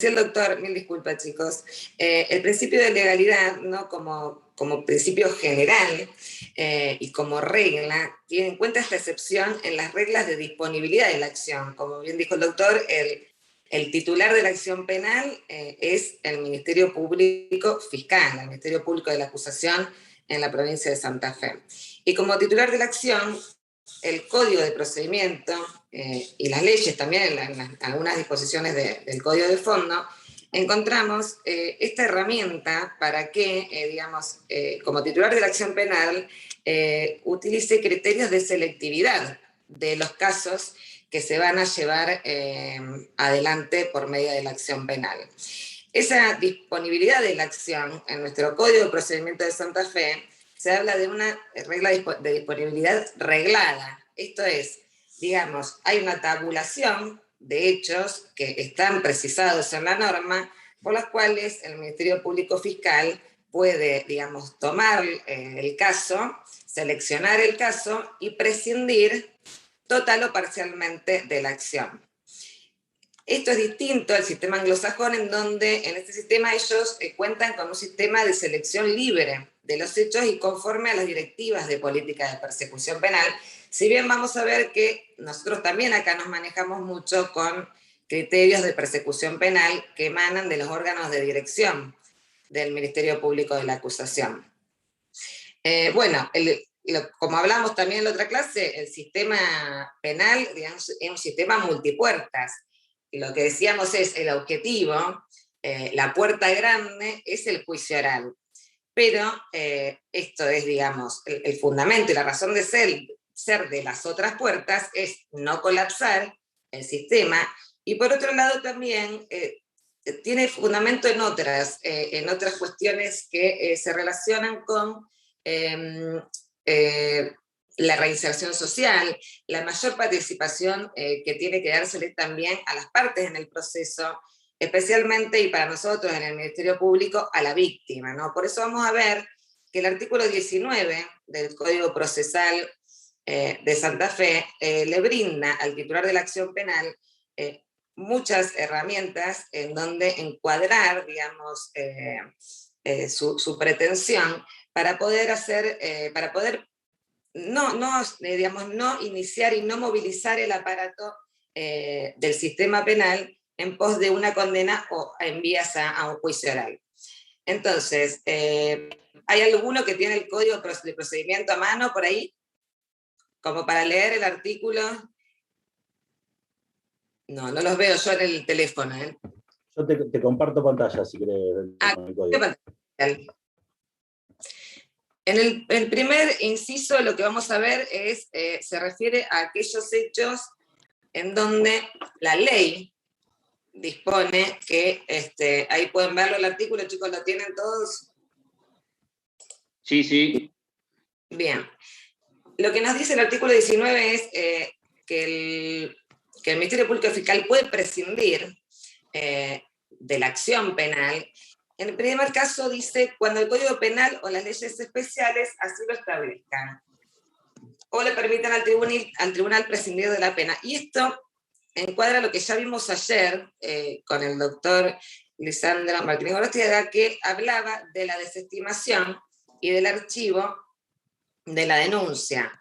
el doctor, mil disculpas chicos, el principio de legalidad, ¿no? como principio general y como regla, tiene en cuenta esta excepción en las reglas de disponibilidad de la acción. Como bien dijo el doctor, el titular de la acción penal es el Ministerio Público Fiscal, el Ministerio Público de la Acusación en la provincia de Santa Fe. Y como titular de la acción, el Código de Procedimiento y las leyes también, en algunas disposiciones del Código de Fondo, encontramos esta herramienta para que, como titular de la acción penal, utilice criterios de selectividad de los casos que se van a llevar adelante por medio de la acción penal. Esa disponibilidad de la acción en nuestro Código de Procedimiento de Santa Fe se habla de una regla de disponibilidad reglada. Esto es, digamos, hay una tabulación de hechos que están precisados en la norma, por las cuales el Ministerio Público Fiscal puede, digamos, tomar el caso, seleccionar el caso y prescindir total o parcialmente de la acción. Esto es distinto al sistema anglosajón, en donde en este sistema ellos cuentan con un sistema de selección libre de los hechos y conforme a las directivas de política de persecución penal, si bien vamos a ver que nosotros también acá nos manejamos mucho con criterios de persecución penal que emanan de los órganos de dirección del Ministerio Público de la Acusación. Como hablamos también en la otra clase, el sistema penal, digamos, es un sistema multipuertas. Y lo que decíamos es el objetivo, la puerta grande es el juicio oral. Pero esto es, digamos, el fundamento y la razón de ser de las otras puertas es no colapsar el sistema. Y por otro lado también tiene fundamento en otras cuestiones que se relacionan con la reinserción social, la mayor participación que tiene que dársele también a las partes en el proceso, especialmente, y para nosotros en el Ministerio Público, a la víctima, ¿no? Por eso vamos a ver que el artículo 19 del Código Procesal de Santa Fe le brinda al titular de la acción penal muchas herramientas en donde encuadrar, digamos, su pretensión para poder no iniciar y no movilizar el aparato del sistema penal en pos de una condena o en vías a un juicio oral. Entonces, ¿hay alguno que tiene el código de procedimiento a mano por ahí? Como para leer el artículo. No los veo yo en el teléfono. Yo te comparto pantalla si querés. En el primer inciso lo que vamos a ver se refiere a aquellos hechos en donde la ley dispone que, ahí pueden verlo el artículo, chicos, ¿lo tienen todos? Sí. Bien. Lo que nos dice el artículo 19 es que el Ministerio Público Fiscal puede prescindir de la acción penal. En el primer caso dice cuando el Código Penal o las leyes especiales así lo establezcan o le permitan al tribunal prescindir de la pena. Y esto encuadra lo que ya vimos ayer con el doctor Lisandro Martínez Gorostiaga, que hablaba de la desestimación y del archivo de la denuncia.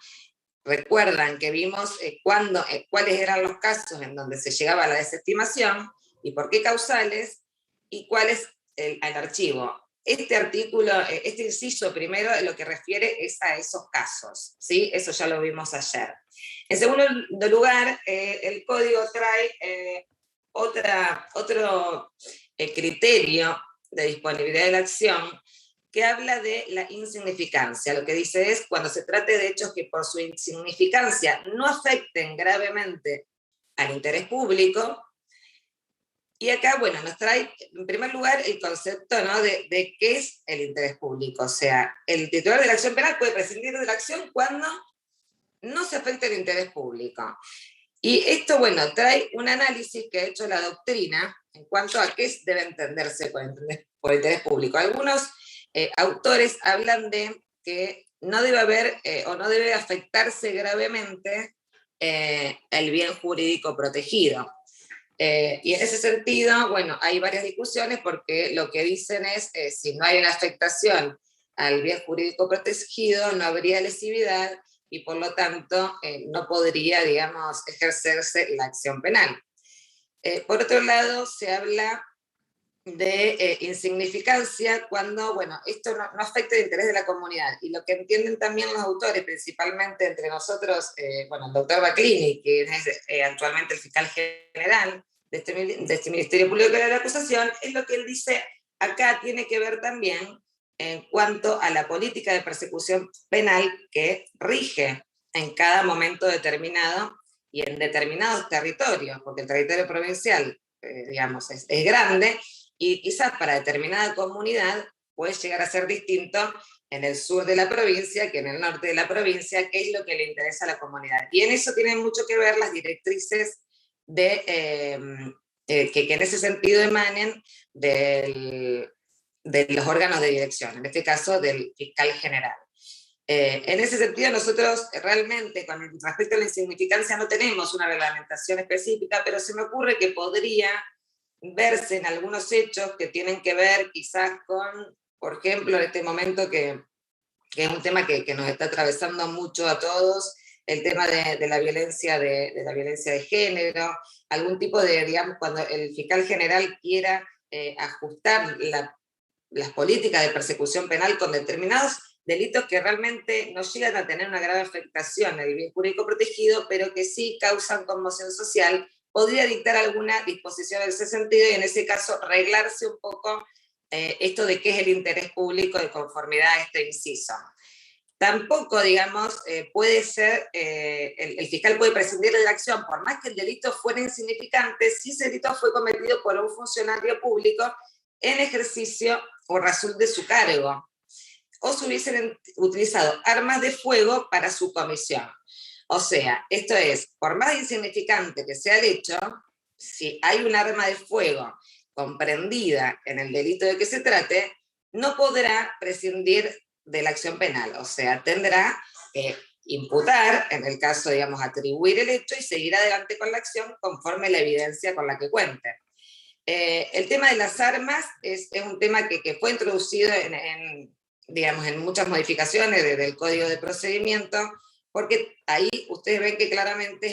Recuerdan que vimos cuáles eran los casos en donde se llegaba a la desestimación y por qué causales y cuál es el archivo. Este artículo, este inciso primero, lo que refiere es a esos casos, ¿sí? Eso ya lo vimos ayer. En segundo lugar, el código trae otro criterio de disponibilidad de la acción que habla de la insignificancia. Lo que dice es cuando se trate de hechos que por su insignificancia no afecten gravemente al interés público. Y acá, bueno, nos trae en primer lugar el concepto, ¿no?, de qué es el interés público. O sea, el titular de la acción penal puede prescindir de la acción cuando no se afecte el interés público. Y esto, bueno, trae un análisis que ha hecho la doctrina en cuanto a qué debe entenderse por interés público. Algunos autores hablan de que no debe haber o no debe afectarse gravemente el bien jurídico protegido. Y en ese sentido, bueno, hay varias discusiones porque lo que dicen es, si no hay una afectación al bien jurídico protegido, no habría lesividad y por lo tanto no podría, digamos, ejercerse la acción penal. Por otro lado, se habla de insignificancia cuando, bueno, esto no afecta el interés de la comunidad. Y lo que entienden también los autores, principalmente entre nosotros, bueno, el doctor Baclini, que es actualmente el fiscal general de este Ministerio Público de la Acusación, es lo que él dice, acá tiene que ver también en cuanto a la política de persecución penal que rige en cada momento determinado y en determinados territorios, porque el territorio provincial, digamos, es grande, y quizás para determinada comunidad puede llegar a ser distinto en el sur de la provincia que en el norte de la provincia, que es lo que le interesa a la comunidad. Y en eso tienen mucho que ver las directrices que en ese sentido emanen de los órganos de dirección, en este caso del fiscal general. En ese sentido, nosotros realmente, con respecto a la insignificancia, no tenemos una reglamentación específica, pero se me ocurre que podría verse en algunos hechos que tienen que ver quizás con, por ejemplo, en este momento que es un tema que nos está atravesando mucho a todos, el tema de la violencia de la violencia de género, algún tipo de, digamos, cuando el fiscal general quiera ajustar las políticas de persecución penal con determinados delitos que realmente no llegan a tener una grave afectación al bien jurídico protegido, pero que sí causan conmoción social, podría dictar alguna disposición en ese sentido y en ese caso arreglarse un poco esto de qué es el interés público de conformidad a este inciso. Tampoco, digamos, puede ser, el fiscal puede prescindir de la acción, por más que el delito fuera insignificante, si ese delito fue cometido por un funcionario público en ejercicio o razón de su cargo, o se hubiesen utilizado armas de fuego para su comisión. O sea, esto es, por más insignificante que sea el hecho, si hay un arma de fuego comprendida en el delito de que se trate, no podrá prescindir de la acción penal, o sea, tendrá que imputar, en el caso, digamos, atribuir el hecho y seguir adelante con la acción conforme la evidencia con la que cuente. El tema de las armas es un tema que fue introducido digamos, en muchas modificaciones del Código de Procedimiento, porque ahí ustedes ven que claramente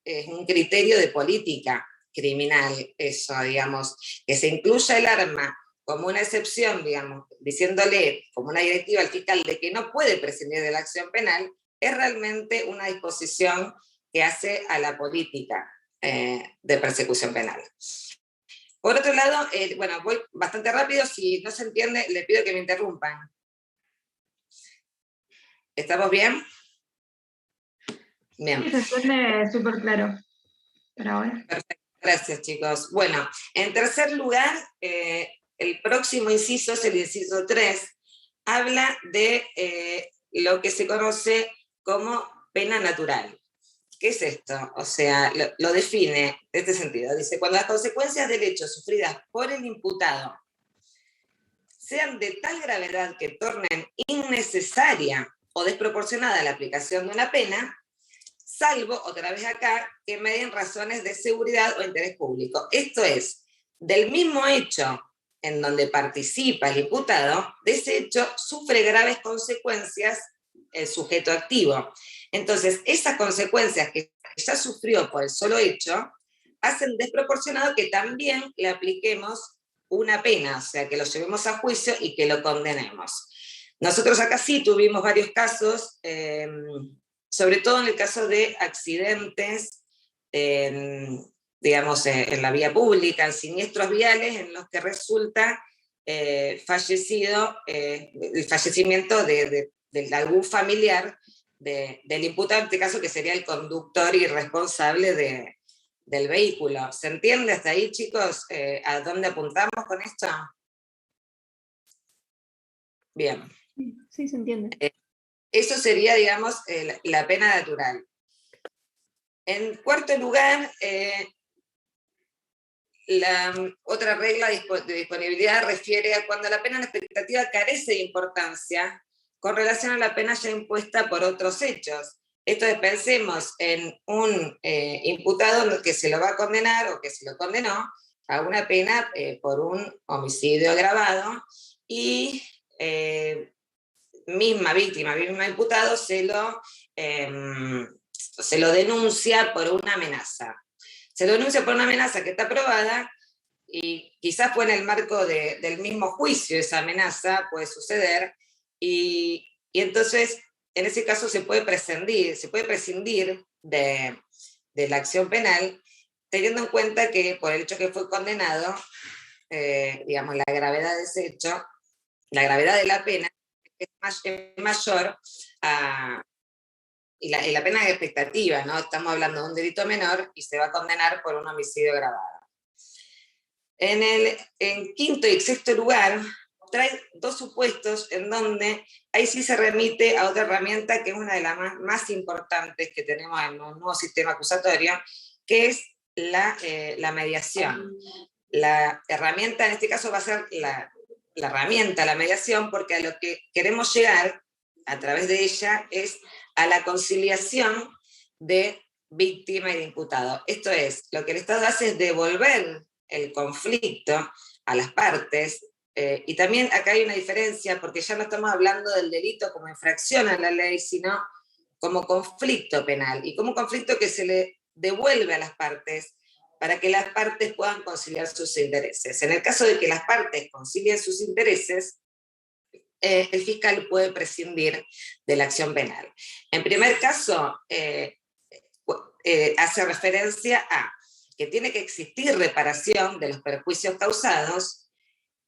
es un criterio de política criminal eso, digamos, que se incluya el arma como una excepción, digamos, diciéndole como una directiva al fiscal de que no puede prescindir de la acción penal, es realmente una disposición que hace a la política de persecución penal. Por otro lado, bueno, voy bastante rápido, si no se entiende, le pido que me interrumpan. ¿Estamos bien? Bien. Sí, se entiende súper claro para ahora. Perfecto, gracias chicos. Bueno, en tercer lugar, el próximo inciso es el inciso 3, habla de lo que se conoce como pena natural. ¿Qué es esto? O sea, lo define de este sentido. Dice, cuando las consecuencias del hecho sufridas por el imputado sean de tal gravedad que tornen innecesaria o desproporcionada la aplicación de una pena, salvo, otra vez acá, que medien razones de seguridad o interés público. Esto es, del mismo hecho en donde participa el imputado, de ese hecho sufre graves consecuencias el sujeto activo. Entonces, esas consecuencias que ya sufrió por el solo hecho, hacen desproporcionado que también le apliquemos una pena, o sea, que lo llevemos a juicio y que lo condenemos. Nosotros acá sí tuvimos varios casos, sobre todo en el caso de accidentes, digamos, en la vía pública, en siniestros viales, en los que resulta el fallecimiento de algún familiar del imputado, en este caso que sería el conductor irresponsable del vehículo. ¿Se entiende hasta ahí, chicos, a dónde apuntamos con esto? Bien. Sí, se entiende. Eso sería, digamos, la pena natural. En cuarto lugar, la otra regla de disponibilidad refiere a cuando la pena en expectativa carece de importancia con relación a la pena ya impuesta por otros hechos. Esto es, pensemos en un imputado que se lo va a condenar o que se lo condenó a una pena por un homicidio agravado y misma víctima, mismo imputado se lo denuncia por una amenaza. Se lo denuncia por una amenaza que está probada y quizás fue en el marco del mismo juicio esa amenaza, puede suceder, y entonces en ese caso se puede prescindir de la acción penal, teniendo en cuenta que por el hecho que fue condenado, digamos, la gravedad de ese hecho, la gravedad de la pena es mayor y la pena es expectativa, ¿no? Estamos hablando de un delito menor y se va a condenar por un homicidio agravado. En quinto y sexto lugar, trae dos supuestos en donde ahí sí se remite a otra herramienta que es una de las más importantes que tenemos en un nuevo sistema acusatorio, que es la mediación. La herramienta en este caso va a ser la herramienta, la mediación, porque a lo que queremos llegar a través de ella es a la conciliación de víctima y de imputado. Esto es, lo que el Estado hace es devolver el conflicto a las partes, y también acá hay una diferencia, porque ya no estamos hablando del delito como infracción a la ley, sino como conflicto penal, y como conflicto que se le devuelve a las partes para que las partes puedan conciliar sus intereses. En el caso de que las partes concilien sus intereses, el fiscal puede prescindir de la acción penal. En primer caso, hace referencia a que tiene que existir reparación de los perjuicios causados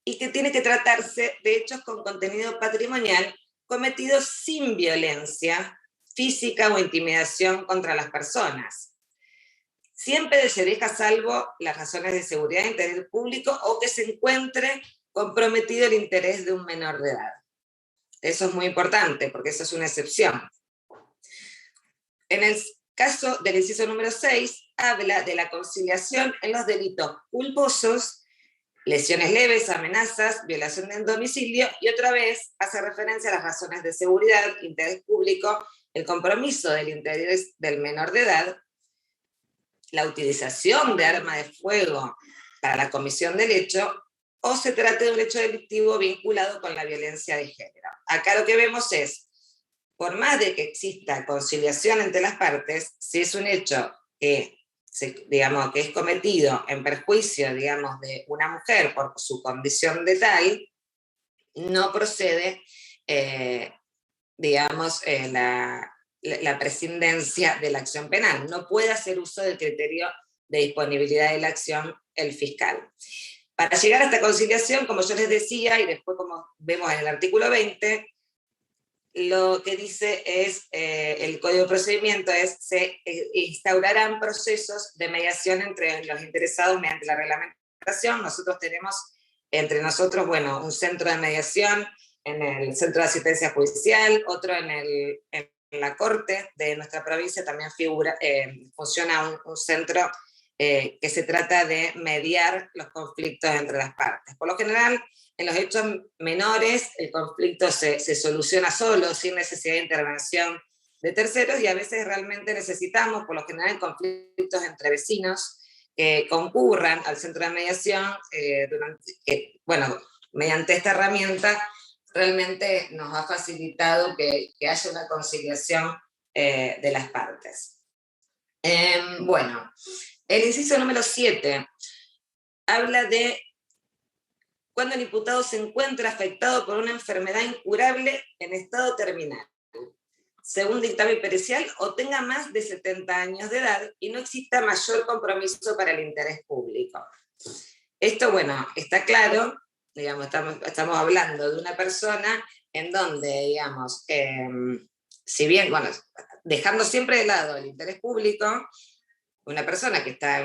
y que tiene que tratarse de hechos con contenido patrimonial cometidos sin violencia física o intimidación contra las personas. Siempre se deja salvo las razones de seguridad e interés público o que se encuentre comprometido el interés de un menor de edad. Eso es muy importante porque eso es una excepción. En el caso del inciso número 6, habla de la conciliación en los delitos culposos, lesiones leves, amenazas, violación del domicilio, y otra vez hace referencia a las razones de seguridad, interés público, el compromiso del interés del menor de edad, la utilización de arma de fuego para la comisión del hecho, o se trata de un hecho delictivo vinculado con la violencia de género. Acá lo que vemos es, por más de que exista conciliación entre las partes, si es un hecho que, digamos, que es cometido en perjuicio, digamos, de una mujer por su condición de tal, no procede, digamos, la prescindencia de la acción penal. No puede hacer uso del criterio de disponibilidad de la acción el fiscal. Para llegar a esta conciliación, como yo les decía, y después como vemos en el artículo 20, lo que dice es, el Código de Procedimiento es, se instaurarán procesos de mediación entre los interesados mediante la reglamentación. Nosotros tenemos entre nosotros, bueno, un centro de mediación en el Centro de Asistencia Judicial, otro en la Corte de nuestra provincia, también funciona un centro que se trata de mediar los conflictos entre las partes. Por lo general, en los hechos menores, el conflicto se soluciona solo, sin necesidad de intervención de terceros, y a veces realmente necesitamos, por lo general, en conflictos entre vecinos, que concurran al centro de mediación, mediante esta herramienta, realmente nos ha facilitado que haya una conciliación de las partes. Bueno, el inciso número 7 habla de cuando el imputado se encuentra afectado por una enfermedad incurable en estado terminal, según dictamen pericial, o tenga más de 70 años de edad y no exista mayor compromiso para el interés público. Esto, bueno, está claro, digamos, estamos hablando de una persona en donde, digamos, si bien, bueno, dejando siempre de lado el interés público, una persona que está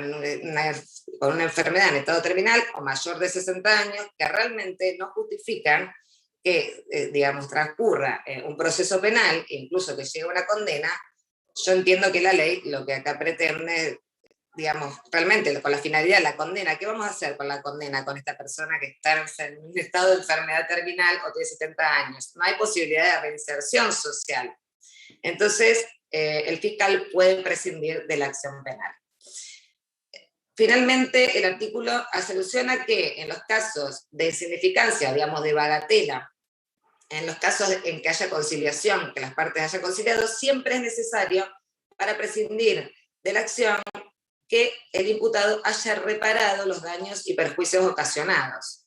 con una enfermedad en estado terminal o mayor de 60 años, que realmente no justifican que, digamos, transcurra un proceso penal, incluso que llegue a una condena, yo entiendo que la ley lo que acá pretende, digamos, realmente con la finalidad de la condena, ¿qué vamos a hacer con la condena con esta persona que está en un estado de enfermedad terminal o tiene 70 años? No hay posibilidad de reinserción social. Entonces, el fiscal puede prescindir de la acción penal. Finalmente, el artículo hace alusión a que en los casos de insignificancia, digamos de bagatela, en los casos en que haya conciliación, que las partes hayan conciliado, siempre es necesario, para prescindir de la acción, que el imputado haya reparado los daños y perjuicios ocasionados,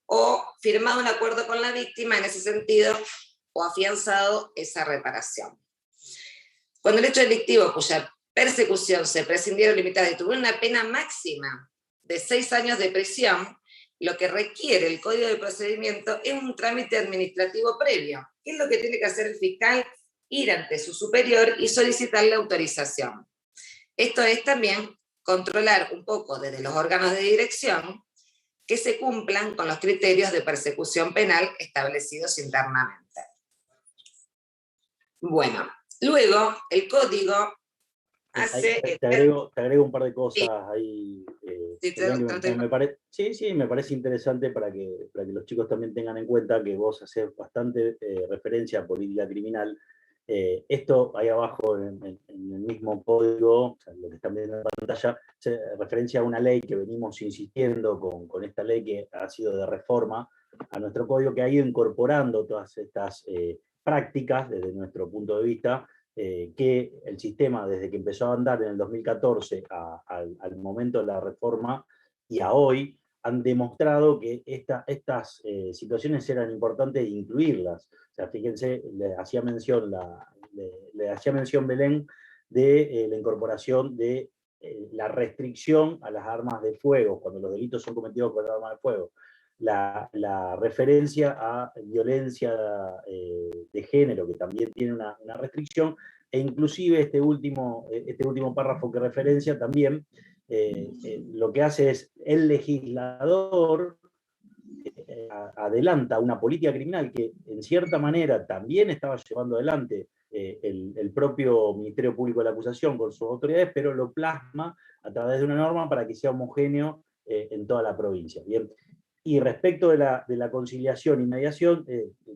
o firmado un acuerdo con la víctima en ese sentido, o afianzado esa reparación. Cuando el hecho delictivo cuya persecución se prescindiera o limitada y tuviera una pena máxima de 6 años de prisión, lo que requiere el Código de Procedimiento es un trámite administrativo previo. ¿Qué es lo que tiene que hacer el fiscal? Ir ante su superior y solicitarle autorización. Esto es también controlar un poco desde los órganos de dirección que se cumplan con los criterios de persecución penal establecidos internamente. Bueno, luego el Código hace... Te agrego un par de cosas sí. ahí. Sí, me parece interesante para que los chicos también tengan en cuenta que vos haces bastante referencia a política criminal. Esto ahí abajo en el mismo código, o sea, lo que están viendo en la pantalla, se referencia a una ley que venimos insistiendo con esta ley que ha sido de reforma a nuestro código, que ha ido incorporando todas estas prácticas desde nuestro punto de vista, que el sistema, desde que empezó a andar en el 2014 al momento de la reforma y a hoy, han demostrado que estas situaciones eran importantes incluirlas. O sea, fíjense, le hacía mención Belén de la incorporación de la restricción a las armas de fuego, cuando los delitos son cometidos con armas de fuego. La referencia a violencia de género, que también tiene una restricción, e inclusive este último párrafo que referencia también lo que hace es el legislador adelanta una política criminal que en cierta manera también estaba llevando adelante el propio Ministerio Público de la Acusación con sus autoridades, pero lo plasma a través de una norma para que sea homogéneo en toda la provincia. Bien. Y respecto de la conciliación y mediación,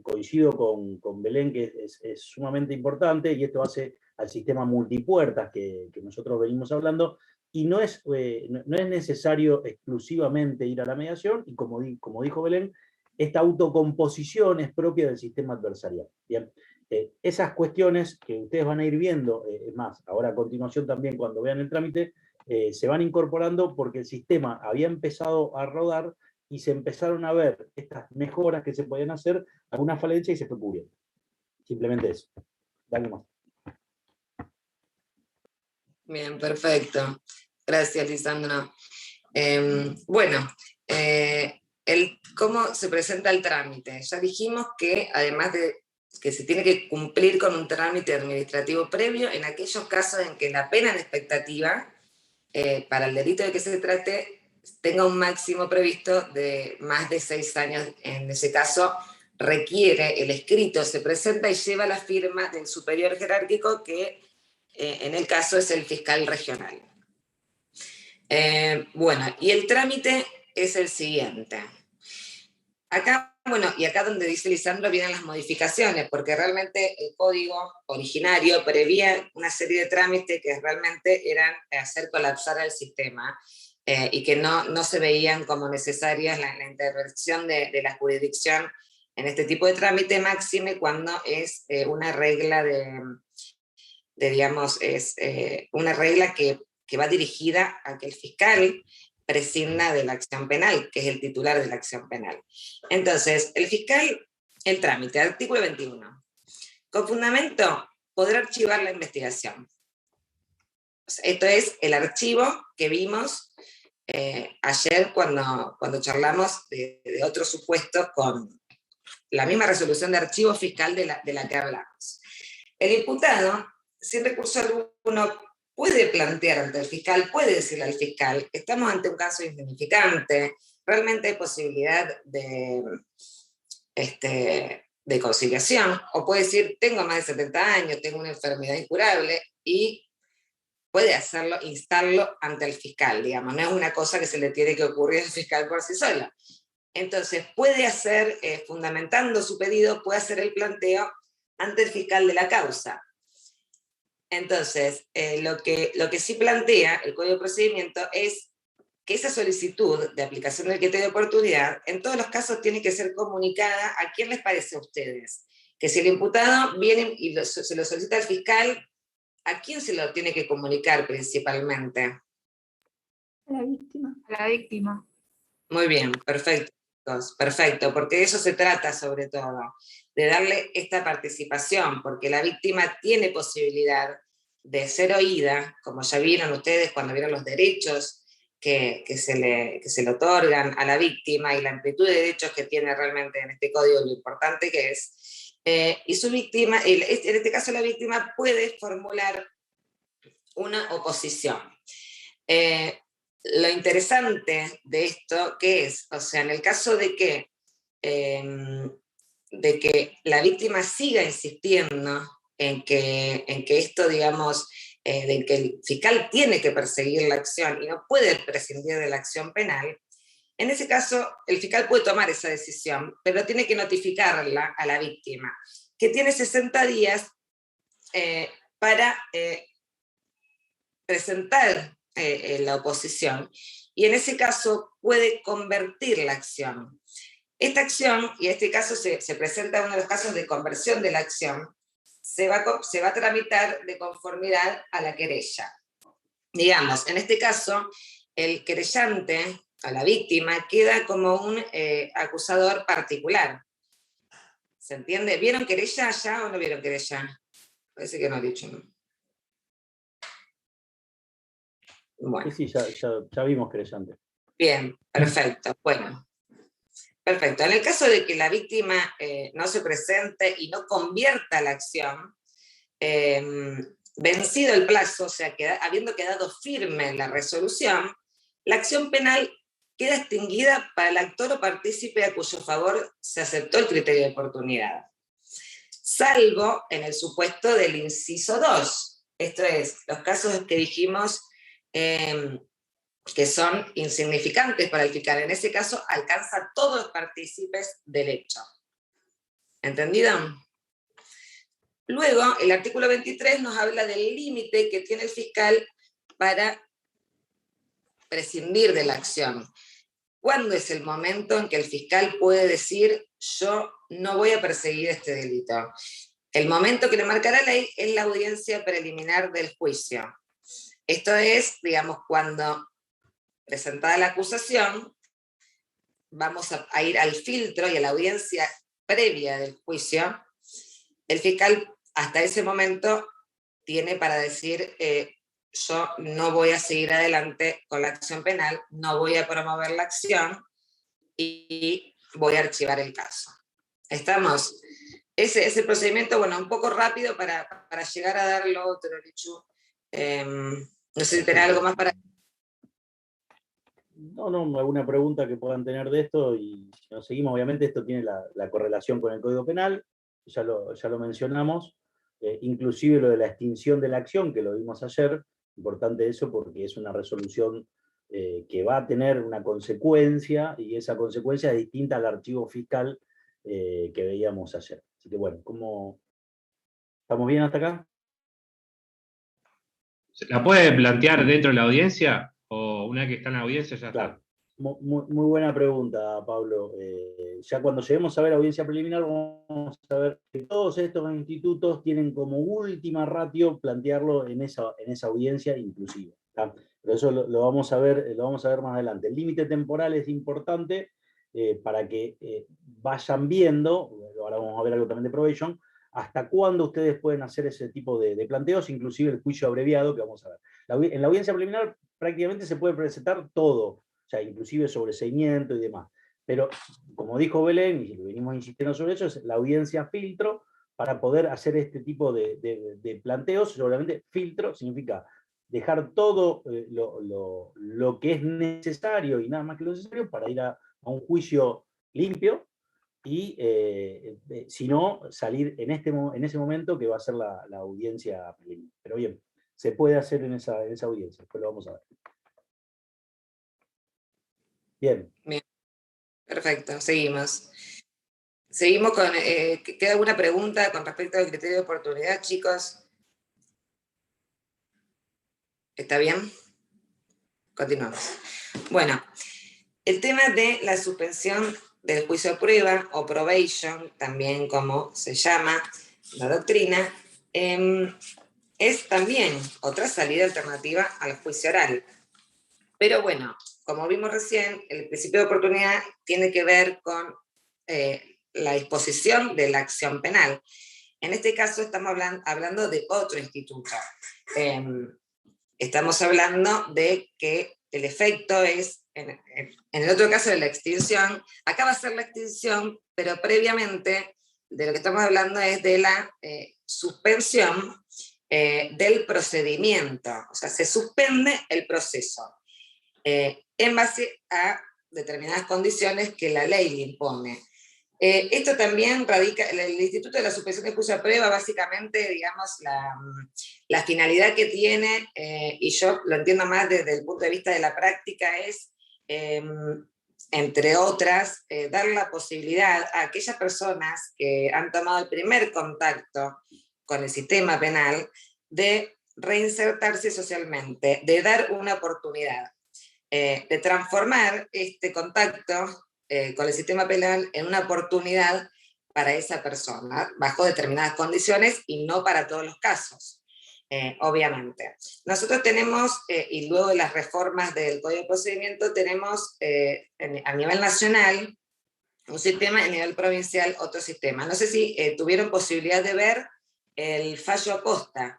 coincido con Belén que es sumamente importante, y esto hace al sistema multipuertas que nosotros venimos hablando, y no es necesario exclusivamente ir a la mediación, y como dijo Belén, esta autocomposición es propia del sistema adversarial. Bien. Esas cuestiones que ustedes van a ir viendo, es más, ahora a continuación también cuando vean el trámite, se van incorporando porque el sistema había empezado a rodar y se empezaron a ver estas mejoras que se podían hacer, alguna falencia y se fue cubriendo. Simplemente eso. Dale más. Bien, perfecto. Gracias, Lisandro. Bueno, ¿cómo se presenta el trámite? Ya dijimos que además de que se tiene que cumplir con un trámite administrativo previo en aquellos casos en que la pena en expectativa para el delito de que se trate tenga un máximo previsto de más de 6 años. En ese caso requiere el escrito, se presenta y lleva la firma del superior jerárquico, que en el caso es el fiscal regional. Bueno, y el trámite es el siguiente. Acá, bueno, y acá donde dice Lisandro vienen las modificaciones, porque realmente el código originario prevía una serie de trámites que realmente eran hacer colapsar al sistema y que no se veían como necesarias la intervención de la jurisdicción en este tipo de trámite, máxime cuando es una regla digamos, es una regla que va dirigida a que el fiscal prescinda de la acción penal, que es el titular de la acción penal. Entonces, el fiscal, el trámite, artículo 21. Con fundamento, podrá archivar la investigación. O sea, esto es el archivo que vimos ayer cuando charlamos de otros supuestos con la misma resolución de archivo fiscal de la que hablamos. El imputado, sin recurso alguno, puede plantear ante el fiscal, puede decirle al fiscal, estamos ante un caso insignificante, realmente hay posibilidad de conciliación, o puede decir, tengo más de 70 años, tengo una enfermedad incurable, y puede hacerlo, instarlo ante el fiscal, digamos, no es una cosa que se le tiene que ocurrir al fiscal por sí sola. Entonces puede hacer, fundamentando su pedido, puede hacer el planteo ante el fiscal de la causa. Entonces, lo que sí plantea el Código de Procedimiento es que esa solicitud de aplicación del criterio de oportunidad, en todos los casos tiene que ser comunicada a quién les parece a ustedes. Que si el imputado viene y se lo solicita al fiscal, ¿a quién se lo tiene que comunicar principalmente? A la víctima. A la víctima. Muy bien, perfecto, perfecto, porque de eso se trata sobre todo, de darle esta participación, porque la víctima tiene posibilidad de ser oída, como ya vieron ustedes cuando vieron los derechos que se le otorgan a la víctima y la amplitud de derechos que tiene realmente en este código, lo importante que es, y su víctima, en este caso la víctima puede formular una oposición. Lo interesante de esto, ¿qué es? O sea, en el caso de que la víctima siga insistiendo en que esto, digamos, de que el fiscal tiene que perseguir la acción y no puede prescindir de la acción penal, en ese caso el fiscal puede tomar esa decisión, pero tiene que notificarla a la víctima, que tiene 60 días para presentar la oposición, y en ese caso puede convertir la acción. Esta acción, y en este caso se presenta uno de los casos de conversión de la acción, se va a tramitar de conformidad a la querella. Digamos, en este caso, el querellante, a la víctima, queda como un acusador particular. ¿Se entiende? ¿Vieron querella ya o no vieron querella? Parece que no he dicho, ¿no? Bueno. Sí, ya vimos querellante. Bien, perfecto. Bueno, perfecto. En el caso de que la víctima no se presente y no convierta la acción, vencido el plazo, o sea, habiendo quedado firme la resolución, la acción penal queda extinguida para el actor o partícipe a cuyo favor se aceptó el criterio de oportunidad, salvo en el supuesto del inciso 2. Esto es, los casos que dijimos que son insignificantes para el fiscal. En ese caso, alcanza a todos los partícipes del hecho. ¿Entendido? Luego, el artículo 23 nos habla del límite que tiene el fiscal para prescindir de la acción. ¿Cuándo es el momento en que el fiscal puede decir, yo no voy a perseguir este delito? El momento que le marca la ley es la audiencia preliminar del juicio. Esto es, digamos, cuando presentada la acusación, vamos a ir al filtro y a la audiencia previa del juicio. El fiscal hasta ese momento tiene para decir, yo no voy a seguir adelante con la acción penal, no voy a promover la acción y voy a archivar el caso. ¿Estamos? Ese es el procedimiento, bueno, un poco rápido para llegar a dar lo otro, Lichu. No sé si tenés algo más para... No, alguna pregunta que puedan tener de esto, y si nos seguimos, obviamente esto tiene la correlación con el Código Penal, ya lo mencionamos, inclusive lo de la extinción de la acción, que lo vimos ayer, importante eso porque es una resolución que va a tener una consecuencia, y esa consecuencia es distinta al archivo fiscal que veíamos ayer. Así que bueno, ¿estamos bien hasta acá? ¿La puede plantear dentro de la audiencia? ¿O una vez que está en la audiencia ya Claro. está? Muy buena pregunta, Pablo. Ya cuando lleguemos a ver audiencia preliminar, vamos a ver que todos estos institutos tienen como última ratio plantearlo en esa audiencia inclusive. ¿Tá? Pero eso lo vamos a ver más adelante. El límite temporal es importante para que vayan viendo, ahora vamos a ver algo también de probation, hasta cuándo ustedes pueden hacer ese tipo de planteos, inclusive el juicio abreviado que vamos a ver. En la audiencia preliminar prácticamente se puede presentar todo, o sea, inclusive sobreseimiento y demás. Pero, como dijo Belén, y venimos insistiendo sobre eso, es la audiencia filtro para poder hacer este tipo de planteos. Seguramente filtro significa dejar todo lo que es necesario y nada más que lo necesario para ir a un juicio limpio, y si no, salir en ese momento que va a ser la audiencia preliminar. Pero bien, se puede hacer en esa audiencia, después lo vamos a ver. Bien. Bien. Perfecto, seguimos. Seguimos con... ¿queda alguna pregunta con respecto al criterio de oportunidad, chicos? ¿Está bien? Continuamos. Bueno, el tema de la suspensión del juicio de prueba, o probation, también como se llama la doctrina, es también otra salida alternativa al juicio oral. Pero bueno, como vimos recién, el principio de oportunidad tiene que ver con la disposición de la acción penal. En este caso estamos hablando de otro instituto. Estamos hablando de que el efecto es, en el otro caso de la extinción, acá va a ser la extinción, pero previamente de lo que estamos hablando es de la suspensión del procedimiento. O sea, se suspende el proceso en base a determinadas condiciones que la ley le impone. Esto también radica, el Instituto de la Suspensión de Juicio de Prueba, básicamente, digamos, la finalidad que tiene, y yo lo entiendo más desde el punto de vista de la práctica, es, entre otras, dar la posibilidad a aquellas personas que han tomado el primer contacto con el sistema penal de reinsertarse socialmente, de dar una oportunidad, de transformar este contacto con el sistema penal en una oportunidad para esa persona, bajo determinadas condiciones y no para todos los casos, obviamente. Nosotros tenemos, y luego de las reformas del Código de Procedimiento, tenemos a nivel nacional un sistema, a nivel provincial otro sistema. No sé si tuvieron posibilidad de ver el fallo Acosta.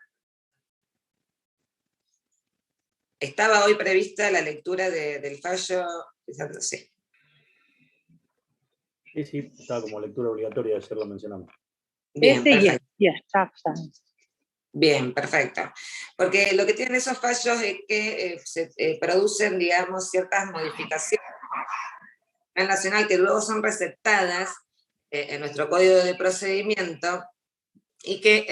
Estaba hoy prevista la lectura del fallo, sí. Sí, estaba como lectura obligatoria, ayer lo mencionamos. Bien, perfecto. Bien, perfecto. Porque lo que tienen esos fallos es que se producen, digamos, ciertas modificaciones en el nacional que luego son receptadas en nuestro Código de Procedimiento y que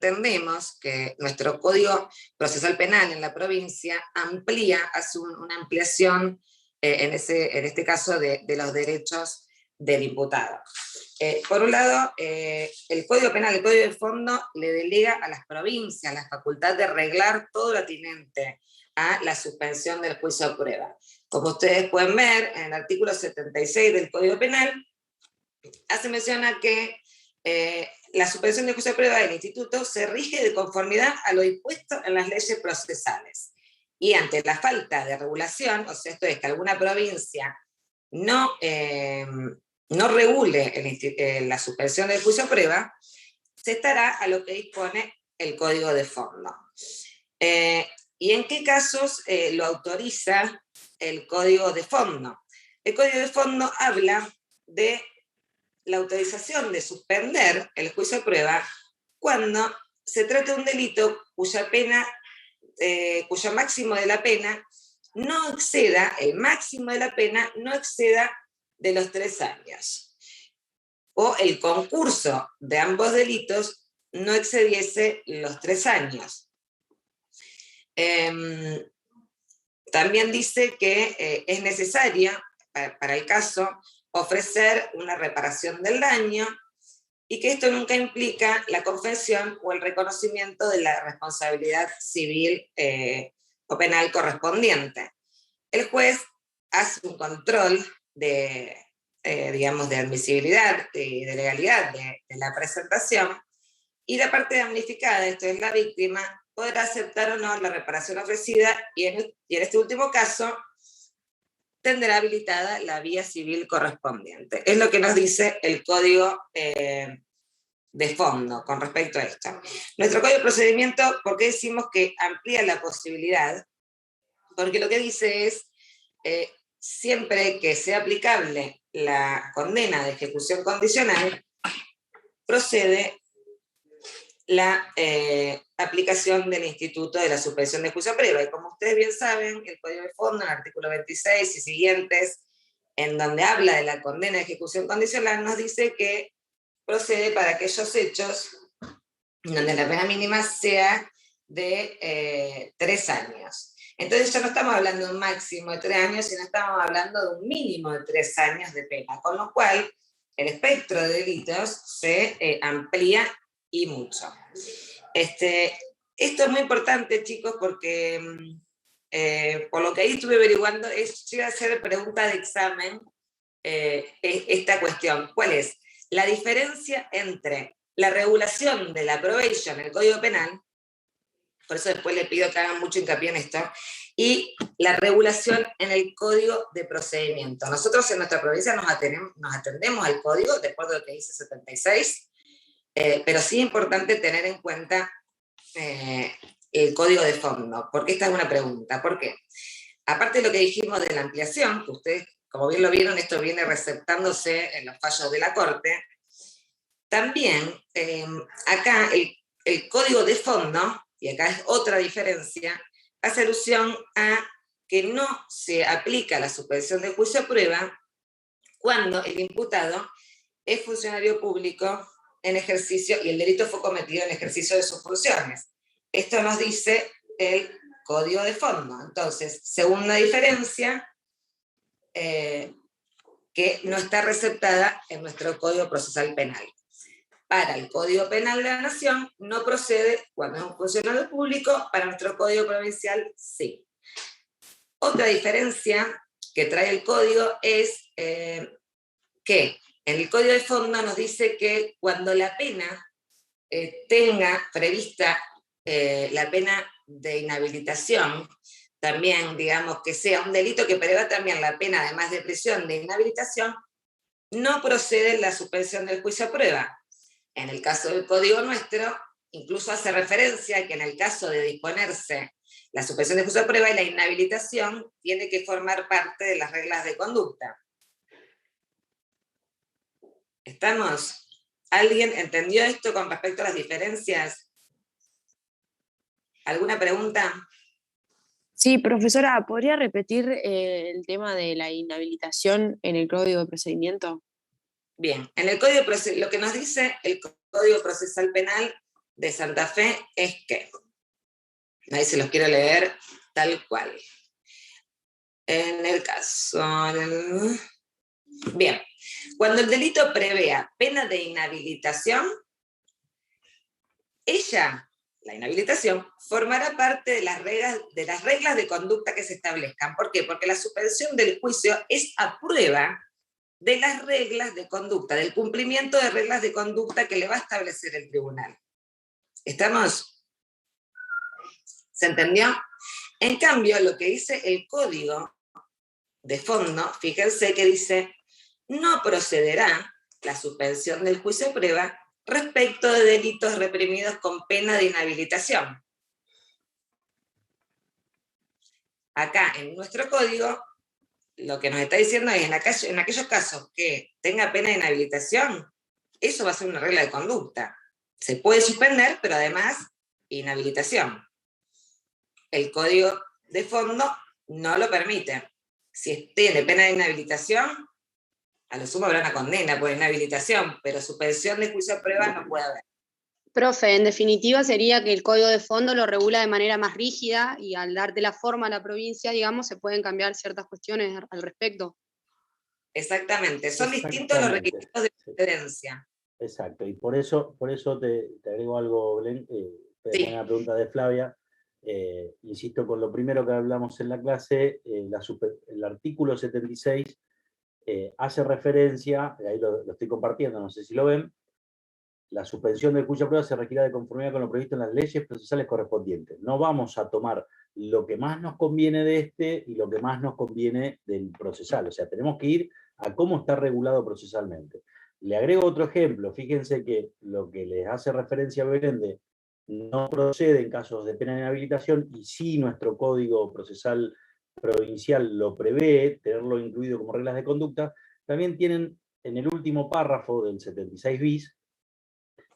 entendemos que nuestro Código Procesal Penal en la provincia hace una ampliación en este caso de los derechos del imputado. Por un lado, el Código Penal, el Código de Fondo, le delega a las provincias la facultad de reglar todo lo atinente a la suspensión del juicio de prueba. Como ustedes pueden ver, en el artículo 76 del Código Penal, hace mención a que la suspensión del juicio de prueba del instituto se rige de conformidad a lo dispuesto en las leyes procesales. Y ante la falta de regulación, o sea, esto es que alguna provincia no regule la suspensión del juicio de prueba, se estará a lo que dispone el Código de Fondo. ¿Y en qué casos lo autoriza el Código de Fondo? El Código de Fondo habla de la autorización de suspender el juicio de prueba cuando se trata de un delito cuya pena, cuyo máximo de la pena no exceda, el máximo de la pena no exceda de los 3 años, o el concurso de ambos delitos no excediese los 3 años. También dice que es necesaria, para el caso, ofrecer una reparación del daño y que esto nunca implica la confesión o el reconocimiento de la responsabilidad civil o penal correspondiente. El juez hace un control digamos, de admisibilidad y de legalidad de la presentación, y la parte damnificada, esto es la víctima, podrá aceptar o no la reparación ofrecida y en este último caso tendrá habilitada la vía civil correspondiente. Es lo que nos dice el Código de Fondo con respecto a esto. Nuestro Código de Procedimiento, ¿por qué decimos que amplía la posibilidad? Porque lo que dice es, siempre que sea aplicable la condena de ejecución condicional, procede la aplicación del Instituto de la Suspensión de Juicio de Prueba. Y como ustedes bien saben, el Código de Fondo, en el artículo 26 y siguientes, en donde habla de la condena de ejecución condicional, nos dice que procede para aquellos hechos donde la pena mínima sea de 3 años. Entonces ya no estamos hablando de un máximo de 3 años, sino estamos hablando de un mínimo de 3 años de pena, con lo cual el espectro de delitos se amplía y mucho. Esto es muy importante, chicos, porque por lo que ahí estuve averiguando, llega a ser pregunta de examen esta cuestión. ¿Cuál es? La diferencia entre la regulación de la probation en el Código Penal, por eso después le pido que hagan mucho hincapié en esto, y la regulación en el Código de Procedimiento. Nosotros en nuestra provincia nos atendemos al Código, de acuerdo a lo que dice 76, pero sí es importante tener en cuenta el Código de Fondo, porque esta es una pregunta. ¿Por qué? Aparte de lo que dijimos de la ampliación, que ustedes, como bien lo vieron, esto viene receptándose en los fallos de la Corte, también acá el Código de Fondo, y acá es otra diferencia, hace alusión a que no se aplica la suspensión del juicio a prueba cuando el imputado es funcionario público en ejercicio y el delito fue cometido en ejercicio de sus funciones. Esto nos dice el Código de Fondo. Entonces, segunda diferencia, que no está receptada en nuestro Código Procesal Penal. Para el Código Penal de la Nación no procede cuando es un funcionario público, para nuestro Código Provincial sí. Otra diferencia que trae el Código es que en el Código de Fondo nos dice que cuando la pena tenga prevista la pena de inhabilitación, también, digamos, que sea un delito que prevea también la pena, además de prisión, de inhabilitación, no procede la suspensión del juicio a prueba. En el caso del Código nuestro, incluso hace referencia a que en el caso de disponerse la suspensión del juicio a prueba y la inhabilitación tiene que formar parte de las reglas de conducta. ¿Estamos? ¿Alguien entendió esto con respecto a las diferencias? ¿Alguna pregunta? Sí, profesora, ¿podría repetir el tema de la inhabilitación en el Código de Procedimiento? Bien, en el Código Procesal, lo que nos dice el Código Procesal Penal de Santa Fe es que, ahí se los quiero leer tal cual. En el caso, bien, cuando el delito prevea pena de inhabilitación, la inhabilitación, formará parte de las reglas de conducta que se establezcan. ¿Por qué? Porque la suspensión del juicio es a prueba de las reglas de conducta, del cumplimiento de reglas de conducta que le va a establecer el tribunal. ¿Estamos? ¿Se entendió? En cambio, lo que dice el Código de Fondo, fíjense que dice, no procederá la suspensión del juicio de prueba respecto de delitos reprimidos con pena de inhabilitación. Acá, en nuestro código, lo que nos está diciendo es, en aquellos casos que tenga pena de inhabilitación, eso va a ser una regla de conducta. Se puede suspender, pero además, inhabilitación. El Código de Fondo no lo permite. Si tiene pena de inhabilitación, a lo sumo habrá una condena por inhabilitación, pero suspensión de juicio a prueba no puede haber. Profe, en definitiva sería que el Código de Fondo lo regula de manera más rígida y al darte la forma a la provincia, digamos, se pueden cambiar ciertas cuestiones al respecto. Exactamente, son distintos los requisitos de procedencia. Exacto, y por eso te agrego algo, Belén, Sí. una pregunta de Flavia. Insisto con lo primero que hablamos en la clase, el artículo 76 hace referencia, ahí lo estoy compartiendo, no sé si lo ven, la suspensión del juicio a prueba se requiere de conformidad con lo previsto en las leyes procesales correspondientes. No vamos a tomar lo que más nos conviene de este y lo que más nos conviene del procesal. O sea, tenemos que ir a cómo está regulado procesalmente. Le agrego otro ejemplo. Fíjense que lo que les hace referencia a Belén de no procede en casos de pena de inhabilitación y sí nuestro Código Procesal Provincial lo prevé, tenerlo incluido como reglas de conducta, también tienen en el último párrafo del 76 bis,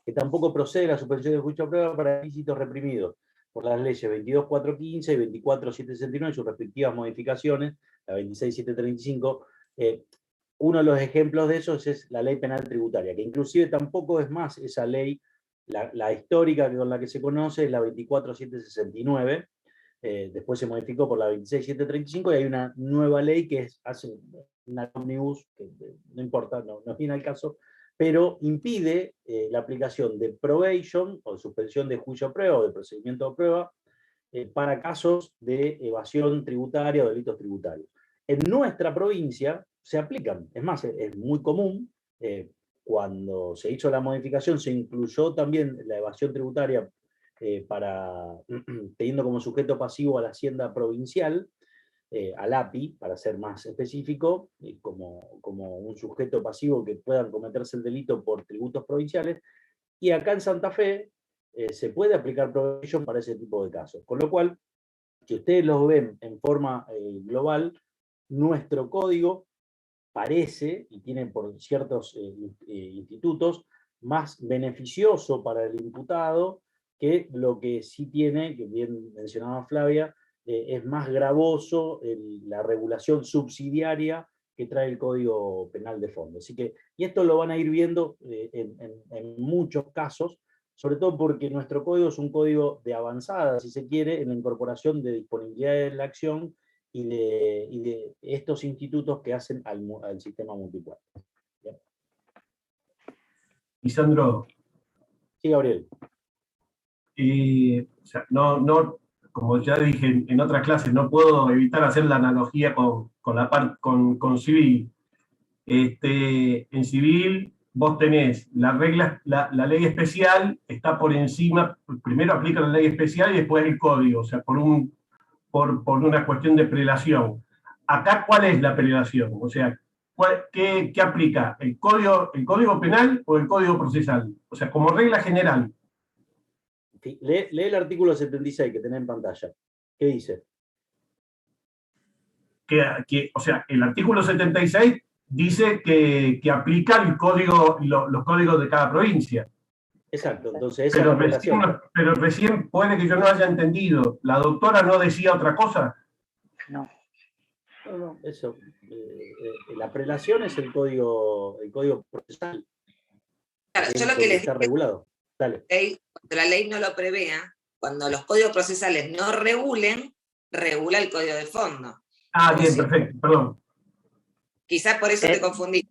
que tampoco procede la suspensión del juicio a prueba para ilícitos reprimidos por las leyes 22.415 y 24.769 y sus respectivas modificaciones, la 26.735. Uno de los ejemplos de esos es la ley penal tributaria, que inclusive tampoco es más esa ley, la histórica con la que se conoce es la 24.769, después se modificó por la 26.735 y hay una nueva ley que hace una omnibus, que no importa, no viene al caso, pero impide la aplicación de probation, o suspensión de juicio a prueba, o de procedimiento a prueba, para casos de evasión tributaria o delitos tributarios. En nuestra provincia se aplican, es más, es muy común, cuando se hizo la modificación se incluyó también la evasión tributaria teniendo como sujeto pasivo a la Hacienda Provincial, al API, para ser más específico, como un sujeto pasivo que puedan cometerse el delito por tributos provinciales, y acá en Santa Fe se puede aplicar probation para ese tipo de casos. Con lo cual, si ustedes los ven en forma global, nuestro código parece, y tiene por ciertos institutos, más beneficioso para el imputado que lo que sí tiene, que bien mencionaba Flavia, es más gravoso la regulación subsidiaria que trae el Código Penal de fondo. Así que, y esto lo van a ir viendo en muchos casos, sobre todo porque nuestro código es un código de avanzada, si se quiere, en la incorporación de disponibilidad de la acción y de estos institutos que hacen al sistema multicuadro. Lisandro. Sí, Gabriel. O sea, como ya dije en otras clases, no puedo evitar hacer la analogía con civil. En civil vos tenés la ley especial, está por encima, primero aplica la ley especial y después el código, o sea, por una cuestión de prelación. Acá, ¿cuál es la prelación? O sea, ¿qué aplica? ¿El código penal o el código procesal? O sea, como regla general. Lee el artículo 76 que tenés en pantalla. ¿Qué dice? O sea, el artículo 76 dice que aplica los códigos de cada provincia. Exacto, entonces esa es la relación. Pero recién puede que yo no haya entendido. ¿La doctora no decía otra cosa? No, eso. La prelación es el código procesal. Claro, yo lo que les está regulado. Dale. Cuando la ley no lo prevea, cuando los códigos procesales no regulen, regula el código de fondo. Ah, bien, perfecto, perdón. Quizás por eso te confundí.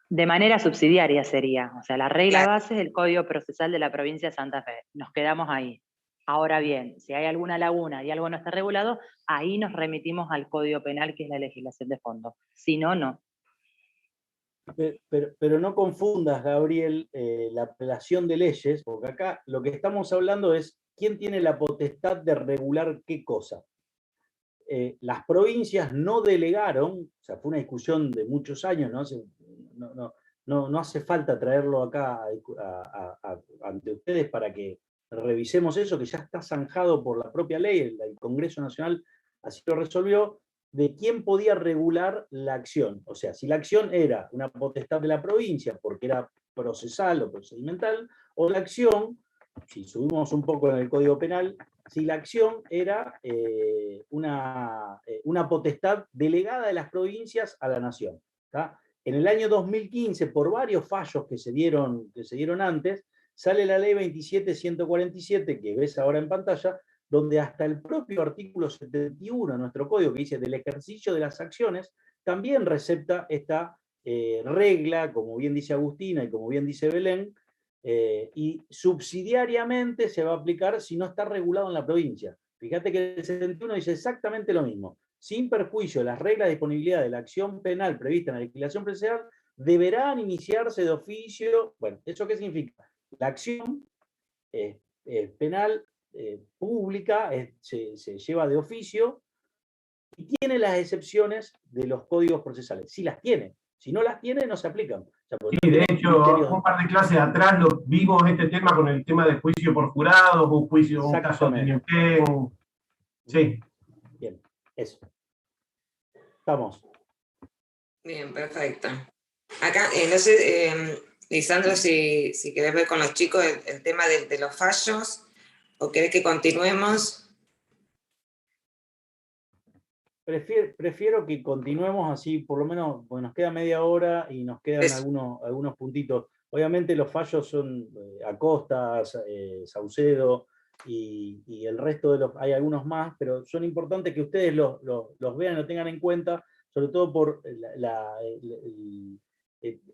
De manera subsidiaria sería, o sea, la regla base es el Código Procesal de la provincia de Santa Fe. Nos quedamos ahí. Ahora bien, si hay alguna laguna y algo no está regulado, ahí nos remitimos al Código Penal, que es la legislación de fondo. Si no, no. Pero no confundas, Gabriel, la apelación de leyes, porque acá lo que estamos hablando es quién tiene la potestad de regular qué cosa. Las provincias no delegaron, o sea, fue una discusión de muchos años, no hace falta traerlo acá ante ustedes para que revisemos eso, que ya está zanjado por la propia ley, el Congreso Nacional así lo resolvió, de quién podía regular la acción. O sea, si la acción era una potestad de la provincia, porque era procesal o procedimental, o la acción, si subimos un poco en el Código Penal, si la acción era una potestad delegada de las provincias a la nación. ¿Tá? En el año 2015, por varios fallos que se dieron antes, sale la ley 27.147, que ves ahora en pantalla, donde hasta el propio artículo 71 de nuestro código, que dice del ejercicio de las acciones, también recepta esta regla, como bien dice Agustina y como bien dice Belén, y subsidiariamente se va a aplicar si no está regulado en la provincia. Fíjate que el 71 dice exactamente lo mismo. Sin perjuicio de las reglas de disponibilidad de la acción penal prevista en la legislación procesal, deberán iniciarse de oficio. Bueno, ¿eso qué significa? La acción penal pública se lleva de oficio y tiene las excepciones de los códigos procesales. Si las tiene. Si no las tiene, no se aplican. O sea, sí, de hecho, un par de clases atrás vimos este tema con el tema de juicio por jurados, un caso de Neuquén. Sí. Bien, eso. Estamos. Bien, perfecto. Acá, no sé, Lisandro, si querés ver con los chicos el tema de los fallos, o querés que continuemos. Prefiero que continuemos así, por lo menos, porque nos queda media hora y nos quedan algunos puntitos. Obviamente los fallos son Acosta, Saucedo y el resto de hay algunos más, pero son importantes que ustedes los vean y lo tengan en cuenta, sobre todo por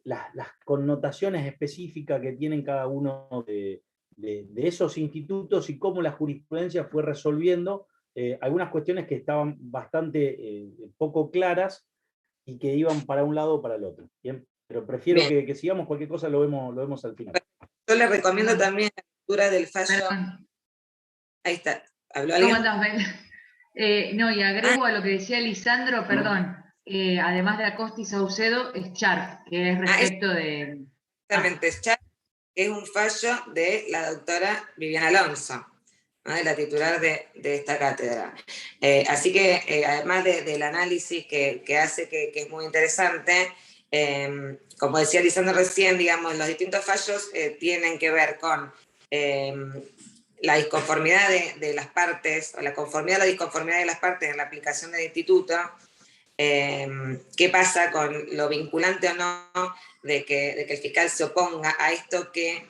las connotaciones específicas que tienen cada uno de esos institutos y cómo la jurisprudencia fue resolviendo algunas cuestiones que estaban bastante poco claras y que iban para un lado o para el otro. Bien, pero prefiero que sigamos, cualquier cosa lo vemos al final. Yo les recomiendo también la lectura del fallo. Perdón. Ahí está. ¿Habló alguien? ¿Cómo andás, Ben? No, y agrego a lo que decía Lisandro, perdón, además de Acosta y Saucedo, es Sharp, que es respecto de... Exactamente, Sharp es un fallo de la doctora Viviana Alonso, ¿no? De la titular de esta cátedra. Así que, además del análisis que hace, que es muy interesante, como decía Lisandro recién, digamos, los distintos fallos tienen que ver con la disconformidad de las partes, o la conformidad o la disconformidad de las partes en la aplicación del instituto. ¿Qué pasa con lo vinculante o no de que el fiscal se oponga a esto, que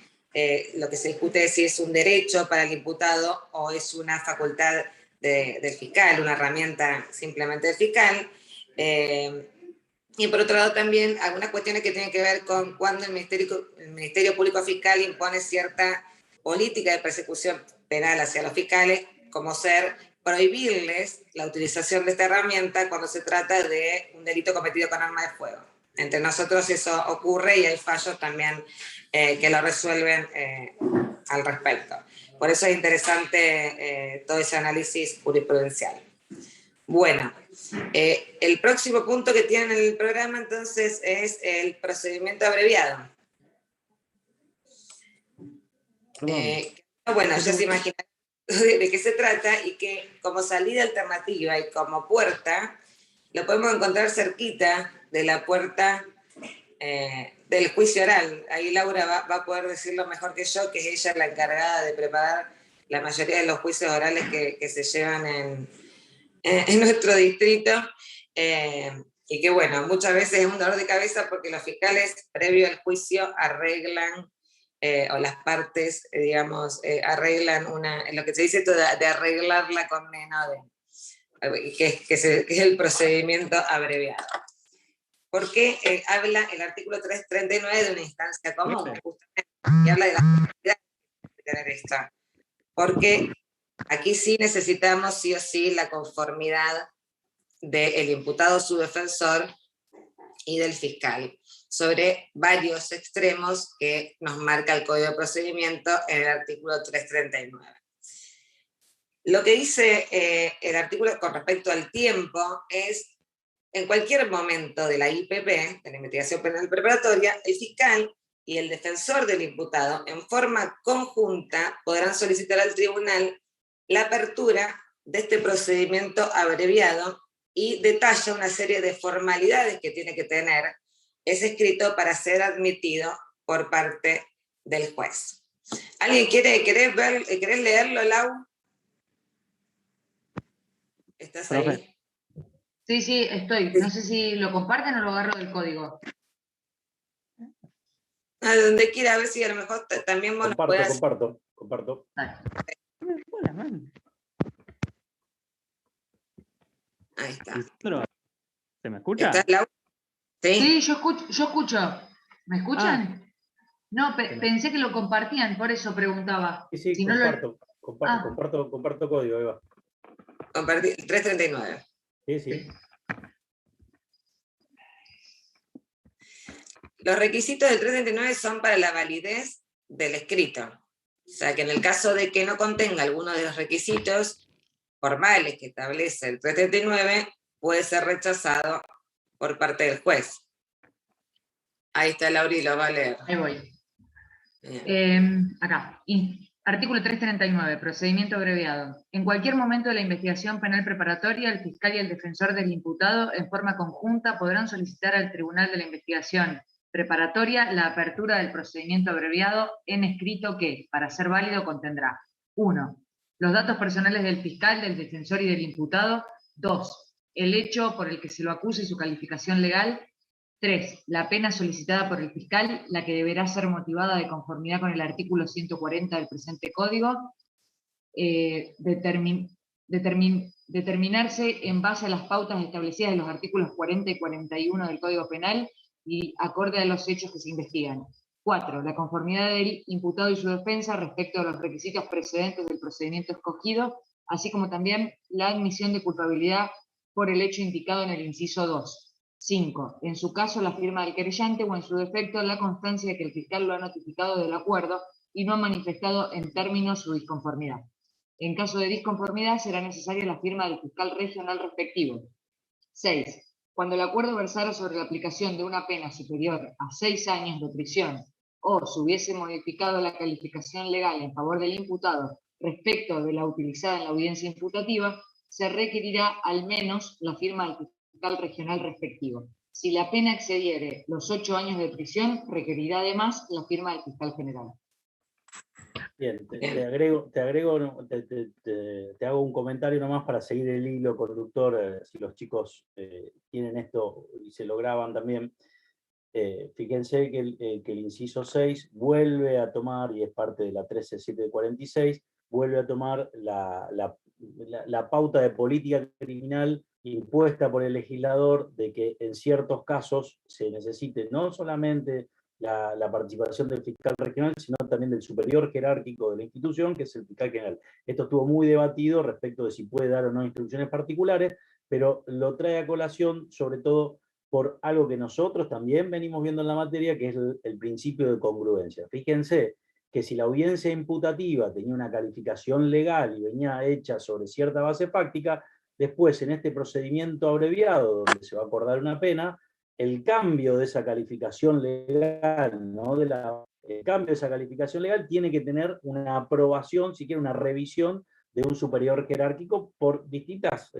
lo que se discute es si es un derecho para el imputado o es una facultad del fiscal, una herramienta simplemente del fiscal? Y por otro lado también algunas cuestiones que tienen que ver con cuando el Ministerio Público Fiscal impone cierta política de persecución penal hacia los fiscales, como ser prohibirles la utilización de esta herramienta cuando se trata de un delito cometido con arma de fuego. Entre nosotros eso ocurre y hay fallos también que lo resuelven al respecto. Por eso es interesante todo ese análisis jurisprudencial. Bueno, el próximo punto que tienen en el programa entonces es el procedimiento abreviado. Bueno, ya se imaginan de qué se trata, y que como salida alternativa y como puerta lo podemos encontrar cerquita de la puerta del juicio oral. Ahí Laura va a poder decirlo mejor que yo, que es ella la encargada de preparar la mayoría de los juicios orales que se llevan en nuestro distrito, y que bueno, muchas veces es un dolor de cabeza porque los fiscales previo al juicio arreglan o las partes, digamos, arreglan lo que se dice esto de arreglar la condena, que es el procedimiento abreviado. Porque habla el artículo 339 de una instancia común, justamente, y habla de la necesidad de tener esto. Porque aquí sí necesitamos sí o sí la conformidad del imputado, su defensor y del fiscal, sobre varios extremos que nos marca el Código de Procedimiento en el artículo 339. Lo que dice el artículo con respecto al tiempo es: en cualquier momento de la IPP, de la investigación penal preparatoria, el fiscal y el defensor del imputado, en forma conjunta, podrán solicitar al tribunal la apertura de este procedimiento abreviado, y detalla una serie de formalidades que tiene que tener ese escrito para ser admitido por parte del juez. ¿Alguien querés leerlo, Lau? ¿Estás ahí? Sí, estoy. No sé si lo comparten o lo agarro del código. A donde quiera, a ver si a lo mejor también vos Comparto. Ahí está. ¿Se me escucha? ¿Estás, Lau? Sí, yo escucho. ¿Me escuchan? No, pensé que lo compartían, por eso preguntaba. Sí, si comparto código, Eva. Compartir 339. Sí. Los requisitos del 339 son para la validez del escrito. O sea, que en el caso de que no contenga alguno de los requisitos formales que establece el 339, puede ser rechazado por parte del juez. Ahí está Laura y lo va a leer. Ahí voy. Acá. Artículo 339, procedimiento abreviado. En cualquier momento de la investigación penal preparatoria, el fiscal y el defensor del imputado, en forma conjunta, podrán solicitar al tribunal de la investigación preparatoria la apertura del procedimiento abreviado en escrito que, para ser válido, contendrá: 1. Los datos personales del fiscal, del defensor y del imputado. 2. El hecho por el que se lo acusa y su calificación legal. 3. La pena solicitada por el fiscal, la que deberá ser motivada de conformidad con el artículo 140 del presente código. Determinarse en base a las pautas establecidas en los artículos 40 y 41 del Código Penal, y acorde a los hechos que se investigan. 4. La conformidad del imputado y su defensa respecto a los requisitos precedentes del procedimiento escogido, así como también la admisión de culpabilidad por el hecho indicado en el inciso 2. 5. En su caso, la firma del querellante o en su defecto la constancia de que el fiscal lo ha notificado del acuerdo y no ha manifestado en términos su disconformidad. En caso de disconformidad, será necesaria la firma del fiscal regional respectivo. 6. Cuando el acuerdo versara sobre la aplicación de una pena superior a 6 años de prisión o se hubiese modificado la calificación legal en favor del imputado respecto de la utilizada en la audiencia imputativa, se requerirá al menos la firma del fiscal regional respectivo. Si la pena excediere los 8 años de prisión, requerirá además la firma del fiscal general. Bien, te hago un comentario nomás para seguir el hilo conductor, si los chicos tienen esto y se lo graban también. Fíjense que el inciso 6 vuelve a tomar, y es parte de la 13746, vuelve a tomar la pauta de política criminal impuesta por el legislador de que en ciertos casos se necesite no solamente la participación del fiscal regional, sino también del superior jerárquico de la institución, que es el fiscal general. Esto estuvo muy debatido respecto de si puede dar o no instrucciones particulares, pero lo trae a colación sobre todo por algo que nosotros también venimos viendo en la materia, que es el principio de congruencia. Fíjense que si la audiencia imputativa tenía una calificación legal y venía hecha sobre cierta base fáctica, después en este procedimiento abreviado, donde se va a acordar una pena, el cambio de esa calificación legal, ¿no? El cambio de esa calificación legal tiene que tener una aprobación, si quiere una revisión de un superior jerárquico por distintas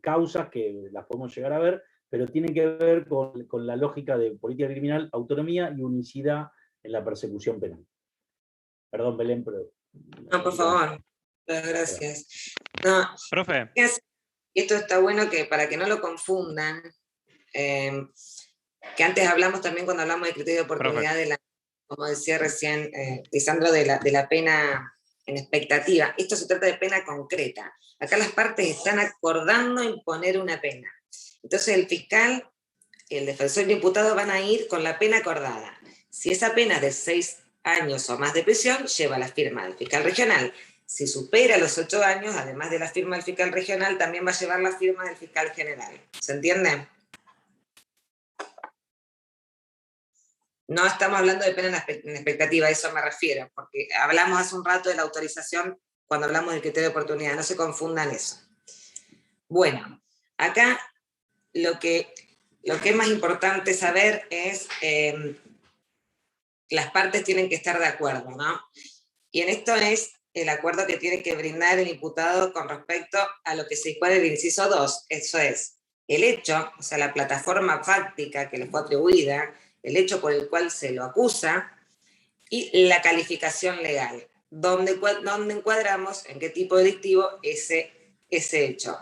causas que las podemos llegar a ver, pero tienen que ver con la lógica de política criminal, autonomía y unicidad en la persecución penal. Perdón, Belén, pero... No, por favor. Gracias. No, Profe. Esto está bueno que para que no lo confundan, que antes hablamos también cuando hablamos de criterio de oportunidad, como decía recién Lisandro, de la pena en expectativa. Esto se trata de pena concreta. Acá las partes están acordando imponer una pena. Entonces el fiscal, el defensor y el imputado van a ir con la pena acordada. Si esa pena es de 6 años o más de prisión, lleva la firma del fiscal regional. Si supera los 8 años, además de la firma del fiscal regional, también va a llevar la firma del fiscal general. ¿Se entiende? No estamos hablando de pena en expectativa, a eso me refiero, porque hablamos hace un rato de la autorización cuando hablamos del criterio de oportunidad, no se confundan eso. Bueno, acá lo que es más importante saber es las partes tienen que estar de acuerdo, ¿no? Y en esto es el acuerdo que tiene que brindar el imputado con respecto a lo que se dispone en el inciso 2, eso es, el hecho, o sea, la plataforma fáctica que le fue atribuida, el hecho por el cual se lo acusa, y la calificación legal, donde encuadramos en qué tipo delictivo ese hecho.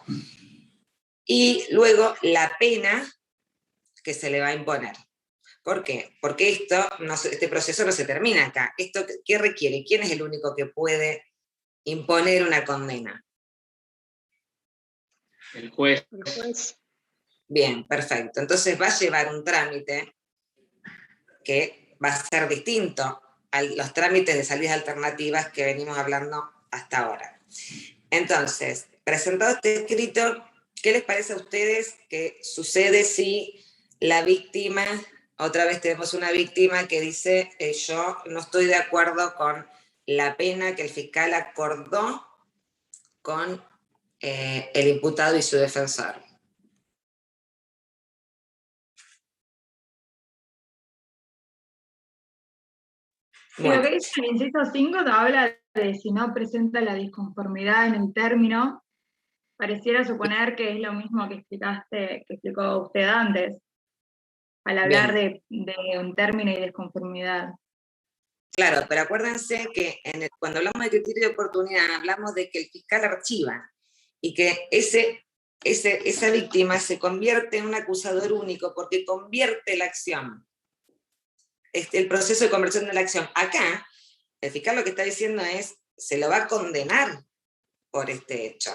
Y luego la pena que se le va a imponer. ¿Por qué? Porque este proceso no se termina acá. ¿Esto qué requiere? ¿Quién es el único que puede imponer una condena? El juez. El juez. Bien, perfecto. Entonces va a llevar un trámite que va a ser distinto a los trámites de salidas alternativas que venimos hablando hasta ahora. Entonces, presentado este escrito, ¿qué les parece a ustedes que sucede si la víctima, otra vez tenemos una víctima que dice, yo no estoy de acuerdo con la pena que el fiscal acordó con el imputado y su defensor? Lo que dice el inciso 5 habla de si no presenta la disconformidad en el término, pareciera suponer que es lo mismo que explicó usted antes, al hablar de un término y disconformidad. Claro, pero acuérdense que cuando hablamos de criterio de oportunidad, hablamos de que el fiscal archiva y que esa víctima se convierte en un acusador único porque convierte la acción. El proceso de conversión de la acción. Acá, el fiscal lo que está diciendo es, se lo va a condenar por este hecho.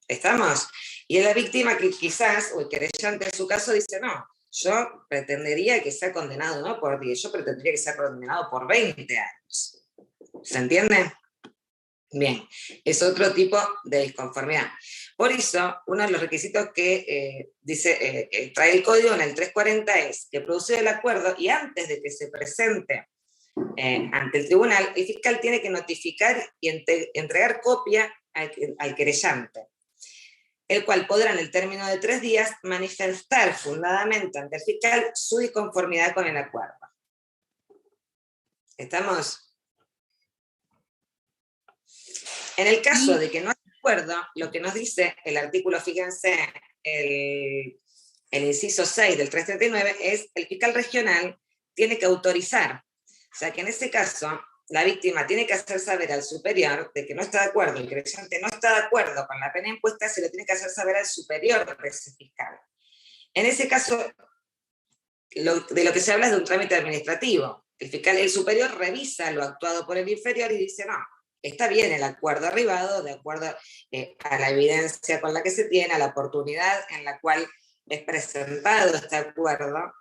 ¿Estamos? Y es la víctima que quizás, o el querellante en su caso, dice, no, yo pretendería que sea condenado no por 10, yo pretendería que sea condenado por 20 años. ¿Se entiende? Bien, es otro tipo de disconformidad. Por eso, uno de los requisitos que trae el código en el 340 es que producido el acuerdo y antes de que se presente ante el tribunal, el fiscal tiene que notificar y entregar copia al querellante, el cual podrá en el término de 3 días manifestar fundadamente ante el fiscal su disconformidad con el acuerdo. ¿Estamos? En el caso de que no haya acuerdo, lo que nos dice el artículo, fíjense, el inciso 6 del 339 es el fiscal regional tiene que autorizar. O sea que en ese caso, la víctima tiene que hacer saber al superior de que no está de acuerdo, el creyente no está de acuerdo con la pena impuesta, se lo tiene que hacer saber al superior de ese fiscal. En ese caso, de lo que se habla es de un trámite administrativo. El superior revisa lo actuado por el inferior y dice, no, está bien el acuerdo arribado, de acuerdo a la evidencia con la que se tiene, a la oportunidad en la cual es presentado este acuerdo,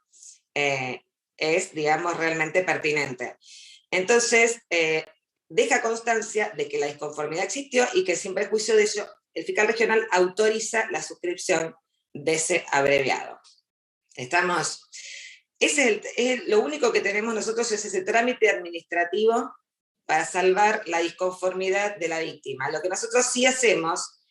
es, digamos, realmente pertinente. Entonces, deja constancia de que la disconformidad existió y que sin perjuicio de ello, el fiscal regional autoriza la suscripción de ese abreviado. ¿Estamos? Lo único que tenemos nosotros es ese trámite administrativo para salvar la disconformidad de la víctima. Lo que nosotros sí hacemos,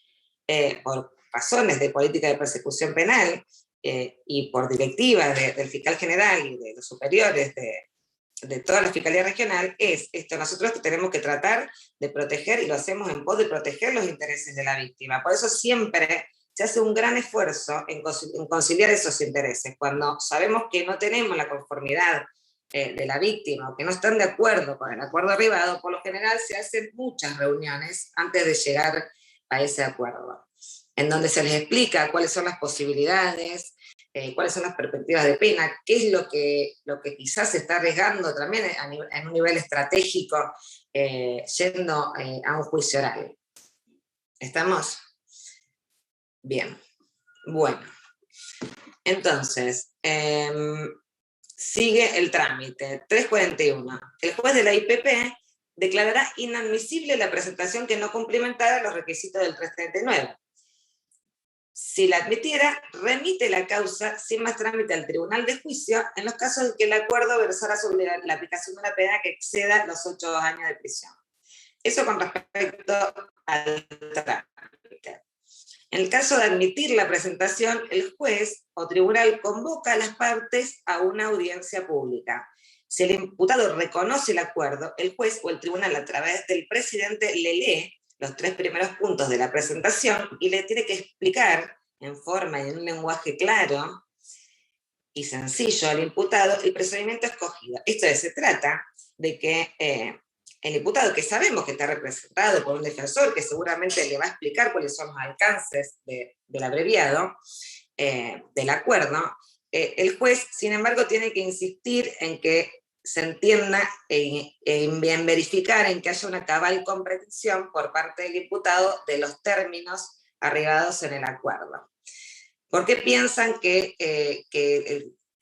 por razones de política de persecución penal y por directiva del fiscal general y de los superiores de toda la Fiscalía Regional, es esto: nosotros tenemos que tratar de proteger, y lo hacemos en pos de proteger los intereses de la víctima. Por eso siempre se hace un gran esfuerzo en conciliar esos intereses. Cuando sabemos que no tenemos la conformidad de la víctima, o que no están de acuerdo con el acuerdo arribado, por lo general se hacen muchas reuniones antes de llegar a ese acuerdo, en donde se les explica cuáles son las posibilidades, cuáles son las perspectivas de pena, qué es lo que quizás se está arriesgando también en un nivel estratégico, yendo a un juicio oral. ¿Estamos? Bien. Bueno. Entonces, sigue el trámite. 341. El juez de la IPP declarará inadmisible la presentación que no cumplimentara los requisitos del 339. Si la admitiera, remite la causa sin más trámite al tribunal de juicio en los casos en que el acuerdo versara sobre la aplicación de una pena que exceda los 8 años de prisión. Eso con respecto al trámite. En el caso de admitir la presentación, el juez o tribunal convoca a las partes a una audiencia pública. Si el imputado reconoce el acuerdo, el juez o el tribunal, a través del presidente, le lee los 3 primeros puntos de la presentación y le tiene que explicar en forma y en un lenguaje claro y sencillo al imputado el procedimiento escogido. Esto es, se trata de que el imputado, que sabemos que está representado por un defensor que seguramente le va a explicar cuáles son los alcances del abreviado, del acuerdo, el juez, sin embargo, tiene que insistir en que se entienda, en verificar en que haya una cabal comprensión por parte del imputado de los términos arribados en el acuerdo. ¿Por qué piensan que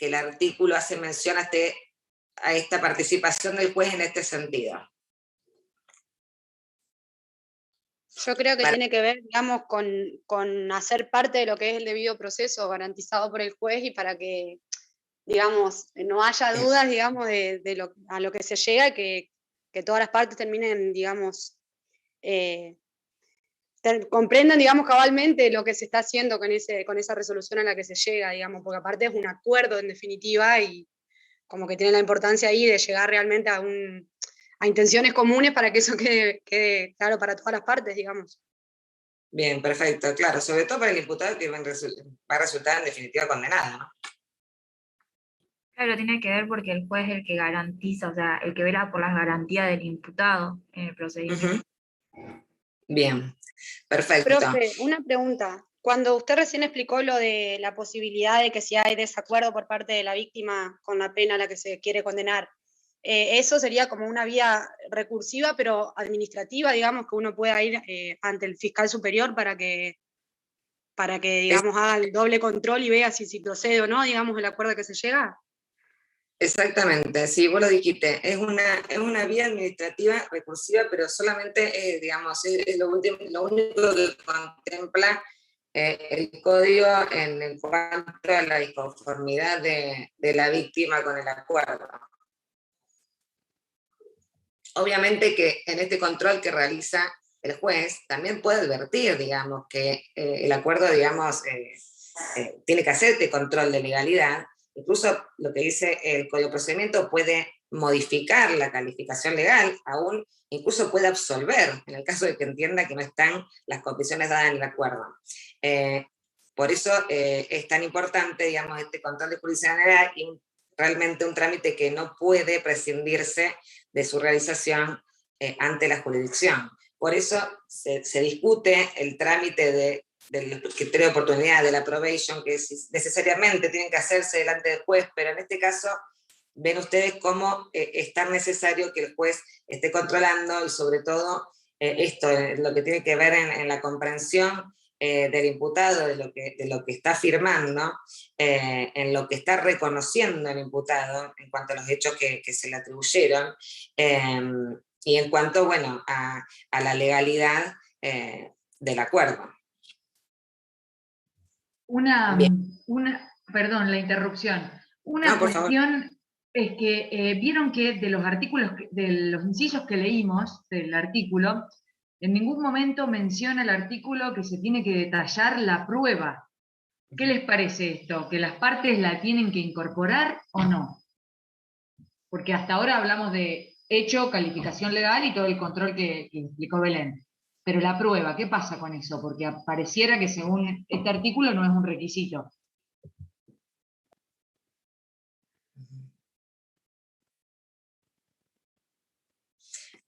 el artículo hace mención a esta participación del juez en este sentido? Yo creo que tiene que ver, digamos, con hacer parte de lo que es el debido proceso garantizado por el juez, y para que, digamos, no haya dudas, digamos, a lo que se llega, que todas las partes terminen, digamos, comprendan, digamos, cabalmente lo que se está haciendo con esa resolución a la que se llega, digamos, porque aparte es un acuerdo en definitiva, y como que tiene la importancia ahí de llegar realmente a intenciones comunes para que eso quede claro para todas las partes, digamos. Bien, perfecto, claro, sobre todo para el imputado que va a resultar en definitiva condenado, ¿no? Claro, tiene que ver porque el juez es el que garantiza, o sea, el que vela por las garantías del imputado en el procedimiento. Bien, perfecto. Profe, una pregunta. Cuando usted recién explicó lo de la posibilidad de que si hay desacuerdo por parte de la víctima con la pena a la que se quiere condenar, eso sería como una vía recursiva, pero administrativa, digamos, que uno pueda ir ante el fiscal superior para que para que, digamos, haga el doble control y vea si procede o no, digamos, el acuerdo que se llega. Exactamente, sí, vos lo dijiste, es una vía administrativa recursiva, pero solamente, digamos, es lo único que contempla el código en cuanto a la disconformidad de la víctima con el acuerdo. Obviamente que en este control que realiza el juez también puede advertir, digamos, que el acuerdo, digamos, tiene que hacer este control de legalidad. Incluso lo que dice el Código de Procedimiento puede modificar la calificación legal, aún incluso puede absolver, en el caso de que entienda que no están las condiciones dadas en el acuerdo. Por eso es tan importante, digamos, este control de jurisdiccionalidad y realmente un trámite que no puede prescindirse de su realización ante la jurisdicción. Por eso se discute el trámite del criterio de oportunidad, de la probation, que necesariamente tienen que hacerse delante del juez, pero en este caso ven ustedes cómo es tan necesario que el juez esté controlando y sobre todo esto, lo que tiene que ver en la comprensión del imputado, de lo que está afirmando, en lo que está reconociendo el imputado en cuanto a los hechos que se le atribuyeron, y en cuanto, bueno, a la legalidad del acuerdo. Perdón, la interrupción. Una cuestión es que vieron que de los artículos, de los incisos que leímos del artículo, en ningún momento menciona el artículo que se tiene que detallar la prueba. ¿Qué les parece esto? ¿Que las partes la tienen que incorporar o no? Porque hasta ahora hablamos de hecho, calificación legal y todo el control que explicó Belén. Pero la prueba, ¿qué pasa con eso? Porque pareciera que según este artículo no es un requisito.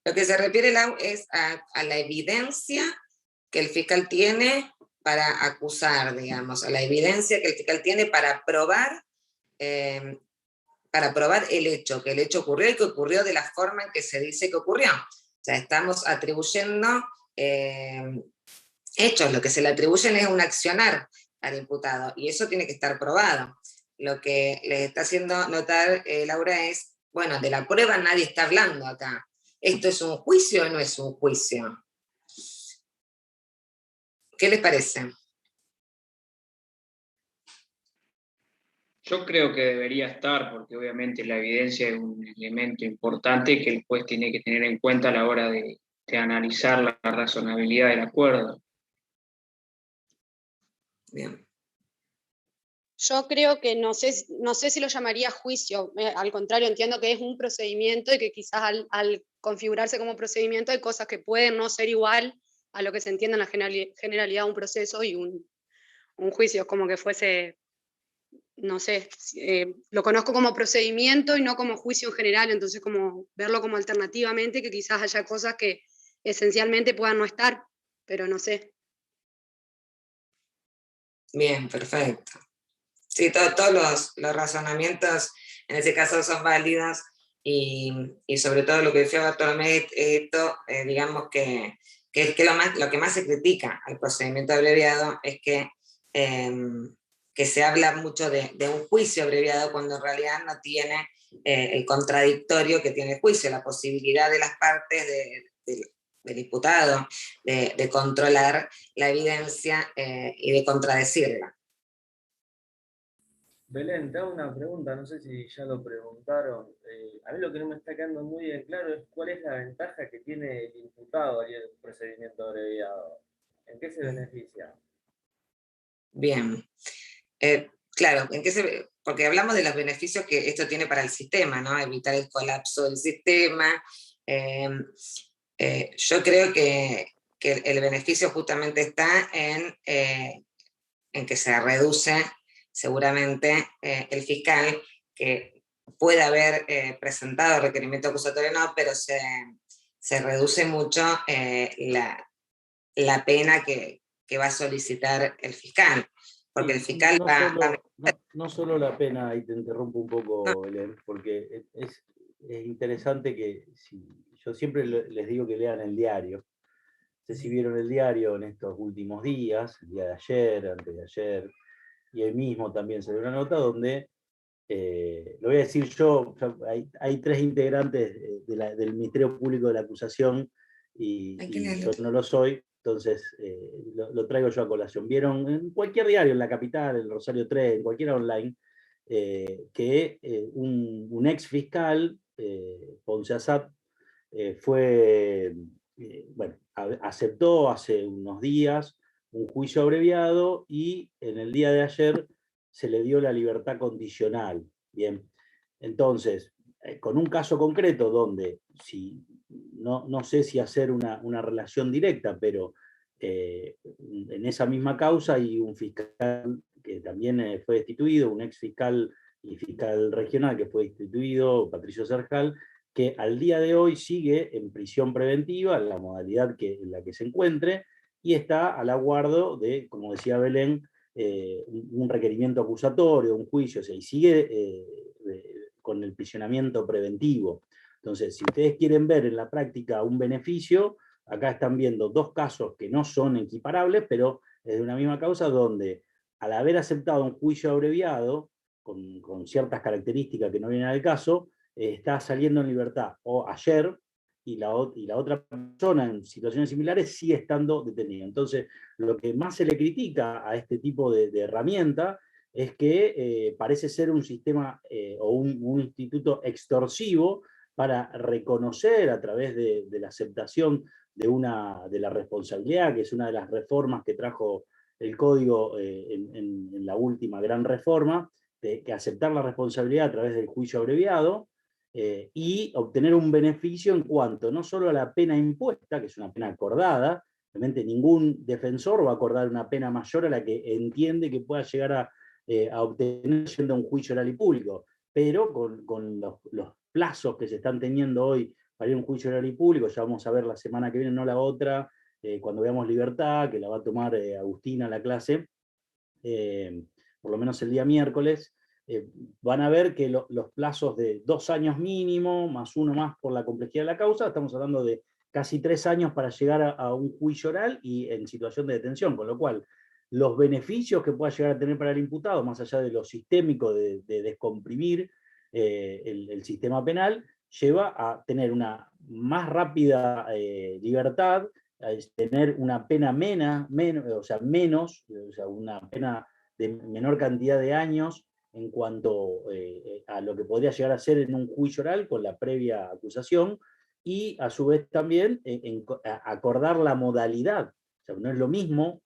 Lo que se refiere es a la evidencia que el fiscal tiene para acusar, digamos, a la evidencia que el fiscal tiene para probar el hecho, que el hecho ocurrió y que ocurrió de la forma en que se dice que ocurrió. O sea, estamos atribuyendo hechos, lo que se le atribuyen es un accionar al imputado, y eso tiene que estar probado. Lo que les está haciendo notar Laura es, bueno, de la prueba nadie está hablando acá. ¿Esto es un juicio o no es un juicio? ¿Qué les parece? Yo creo que debería estar, porque obviamente la evidencia es un elemento importante que el juez tiene que tener en cuenta a la hora de analizar la razonabilidad del acuerdo. Bien. Yo creo que no sé si lo llamaría juicio, al contrario, entiendo que es un procedimiento y que quizás al configurarse como procedimiento hay cosas que pueden no ser igual a lo que se entiende en la generalidad de un proceso y un juicio, es como que fuese, no sé, lo conozco como procedimiento y no como juicio en general, entonces como verlo como alternativamente, que quizás haya cosas que esencialmente puedan no estar, pero no sé. Bien, perfecto. Sí, todos los razonamientos en ese caso son válidos y sobre todo lo que decía Bartolomé, esto, digamos que lo que más se critica al procedimiento abreviado es que se habla mucho de un juicio abreviado cuando en realidad no tiene el contradictorio que tiene el juicio, la posibilidad de las partes del imputado de controlar la evidencia y de contradecirla. Belén, te hago una pregunta, no sé si ya lo preguntaron. A mí lo que no me está quedando muy bien claro es cuál es la ventaja que tiene el imputado en el procedimiento abreviado. ¿En qué se beneficia? Bien. Claro, porque hablamos de los beneficios que esto tiene para el sistema, ¿no? Evitar el colapso del sistema. Yo creo que el beneficio justamente está en que se reduce seguramente el fiscal, que puede haber presentado requerimiento acusatorio, no, pero se reduce mucho la pena que va a solicitar el fiscal. Porque el fiscal no solo la pena, ahí te interrumpo un poco, Belén, porque es interesante que yo siempre les digo que lean el diario, sé si vieron el diario en estos últimos días, el día de ayer, antes de ayer, y hoy mismo también salió una nota donde, lo voy a decir yo, hay 3 integrantes del Ministerio Público de la Acusación, y yo no lo soy, entonces lo traigo yo a colación. Vieron en cualquier diario, en La Capital, en Rosario 3, en cualquiera online, que un ex fiscal, Ponce Asad, aceptó hace unos días un juicio abreviado y en el día de ayer se le dio la libertad condicional. Bien, entonces, con un caso concreto donde, no sé si hacer una relación directa, pero en esa misma causa hay un fiscal que también fue destituido, un ex fiscal y fiscal regional que fue destituido, Patricio Cercal, que al día de hoy sigue en prisión preventiva, en la modalidad en la que se encuentre, y está al aguardo de, como decía Belén, un requerimiento acusatorio, un juicio, o sea, y sigue con el prisionamiento preventivo. Entonces, si ustedes quieren ver en la práctica un beneficio, acá están viendo 2 casos que no son equiparables, pero es de una misma causa, donde al haber aceptado un juicio abreviado, con ciertas características que no vienen al caso, está saliendo en libertad o ayer, y la otra persona en situaciones similares sigue estando detenida. Entonces, lo que más se le critica a este tipo de herramienta es que parece ser un sistema o un instituto extorsivo para reconocer a través de la aceptación de la responsabilidad, que es una de las reformas que trajo el Código en la última gran reforma, que aceptar la responsabilidad a través del juicio abreviado, y obtener un beneficio en cuanto no solo a la pena impuesta, que es una pena acordada, realmente ningún defensor va a acordar una pena mayor a la que entiende que pueda llegar a obtener yendo a un juicio oral y público, pero con los plazos que se están teniendo hoy para ir a un juicio oral y público, ya vamos a ver la semana que viene, no la otra, cuando veamos Libertad, que la va a tomar Agustina la clase, por lo menos el día miércoles, van a ver que los plazos de 2 años mínimo, más 1 más por la complejidad de la causa, estamos hablando de casi 3 años para llegar a un juicio oral y en situación de detención, con lo cual los beneficios que pueda llegar a tener para el imputado, más allá de lo sistémico de descomprimir el sistema penal, lleva a tener una más rápida libertad, a tener una pena menos, una pena de menor cantidad de años en cuanto a lo que podría llegar a ser en un juicio oral con la previa acusación, y a su vez también acordar la modalidad. O sea, no es lo mismo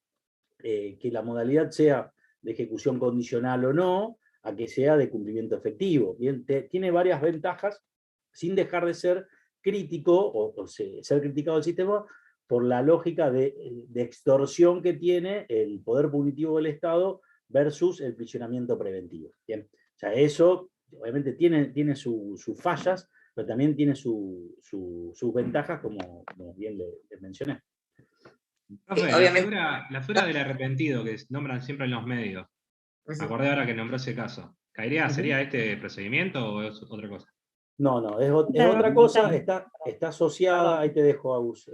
que la modalidad sea de ejecución condicional o no, a que sea de cumplimiento efectivo. Bien, tiene varias ventajas, sin dejar de ser crítico o ser criticado del sistema por la lógica de extorsión que tiene el poder punitivo del Estado versus el prisionamiento preventivo. Bien, o sea, eso obviamente tiene sus fallas, pero también tiene sus ventajas, como bien les mencioné. Profe, la figura del arrepentido que nombran siempre en los medios, me acordé ahora que nombró ese caso. ¿Sería este procedimiento o es otra cosa? No, es otra cosa, está asociada, ahí te dejo, Agus.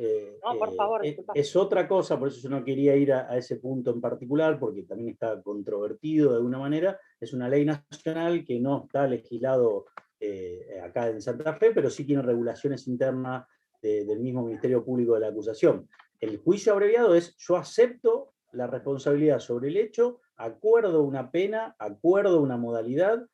No, por favor, es otra cosa, por eso yo no quería ir a ese punto en particular, porque también está controvertido de alguna manera. Es una ley nacional que no está legislado acá en Santa Fe, pero sí tiene regulaciones internas del mismo Ministerio Público de la Acusación. El juicio abreviado es: yo acepto la responsabilidad sobre el hecho, acuerdo una pena, acuerdo una modalidad,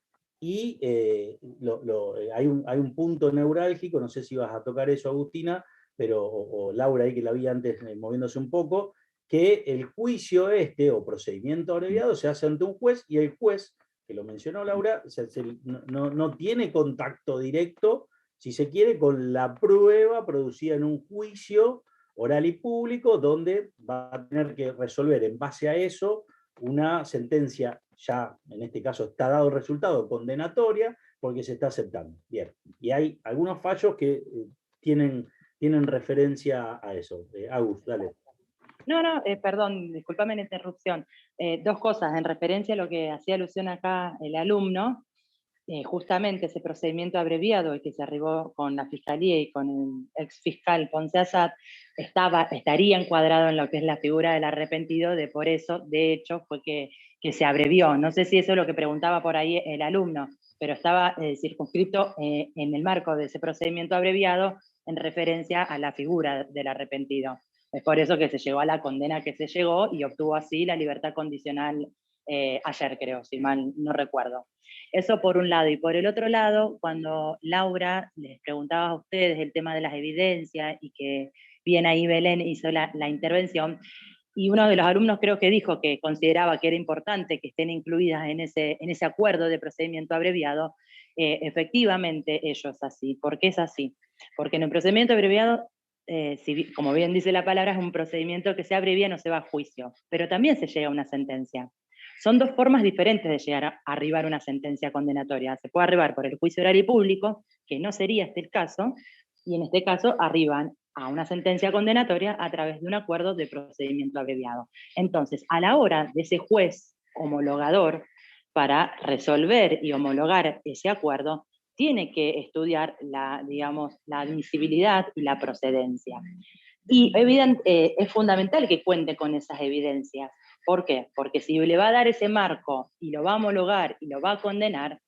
y hay un punto neurálgico, no sé si vas a tocar eso, Agustina, pero, o Laura ahí que la vi antes moviéndose un poco, que el juicio o procedimiento abreviado se hace ante un juez, y el juez, que lo mencionó Laura, no tiene contacto directo, si se quiere, con la prueba producida en un juicio oral y público, donde va a tener que resolver en base a eso una sentencia. Ya en este caso está dado el resultado, condenatoria, porque se está aceptando. Bien, y hay algunos fallos que tienen referencia a eso. Agus, dale. No, perdón, discúlpame la interrupción. 2 cosas, en referencia a lo que hacía alusión acá el alumno. justamente ese procedimiento abreviado y que se arribó con la Fiscalía y con el ex fiscal Ponce Assad, estaría encuadrado en lo que es la figura del arrepentido, por eso, de hecho, fue que se abrevió. No sé si eso es lo que preguntaba por ahí el alumno, pero estaba circunscrito en el marco de ese procedimiento abreviado en referencia a la figura del arrepentido. Es por eso que se llegó a la condena que se llegó y obtuvo así la libertad condicional ayer, creo, si mal no recuerdo. Eso por un lado. Y por el otro lado, cuando Laura les preguntaba a ustedes el tema de las evidencias y que bien ahí Belén hizo la intervención, y uno de los alumnos creo que dijo que consideraba que era importante que estén incluidas en ese acuerdo de procedimiento abreviado, efectivamente ellos así. ¿Por qué es así? Porque en el procedimiento abreviado, como bien dice la palabra, es un procedimiento que se abrevia, no se va a juicio, pero también se llega a una sentencia. Son dos formas diferentes de llegar a arribar a una sentencia condenatoria. Se puede arribar por el juicio oral y público, que no sería este el caso, y en este caso arriban a una sentencia condenatoria a través de un acuerdo de procedimiento abreviado. Entonces, a la hora de ese juez homologador, para resolver y homologar ese acuerdo, tiene que estudiar la admisibilidad y la procedencia. Y es fundamental que cuente con esas evidencias. ¿Por qué? Porque si le va a dar ese marco y lo va a homologar y lo va a condenar,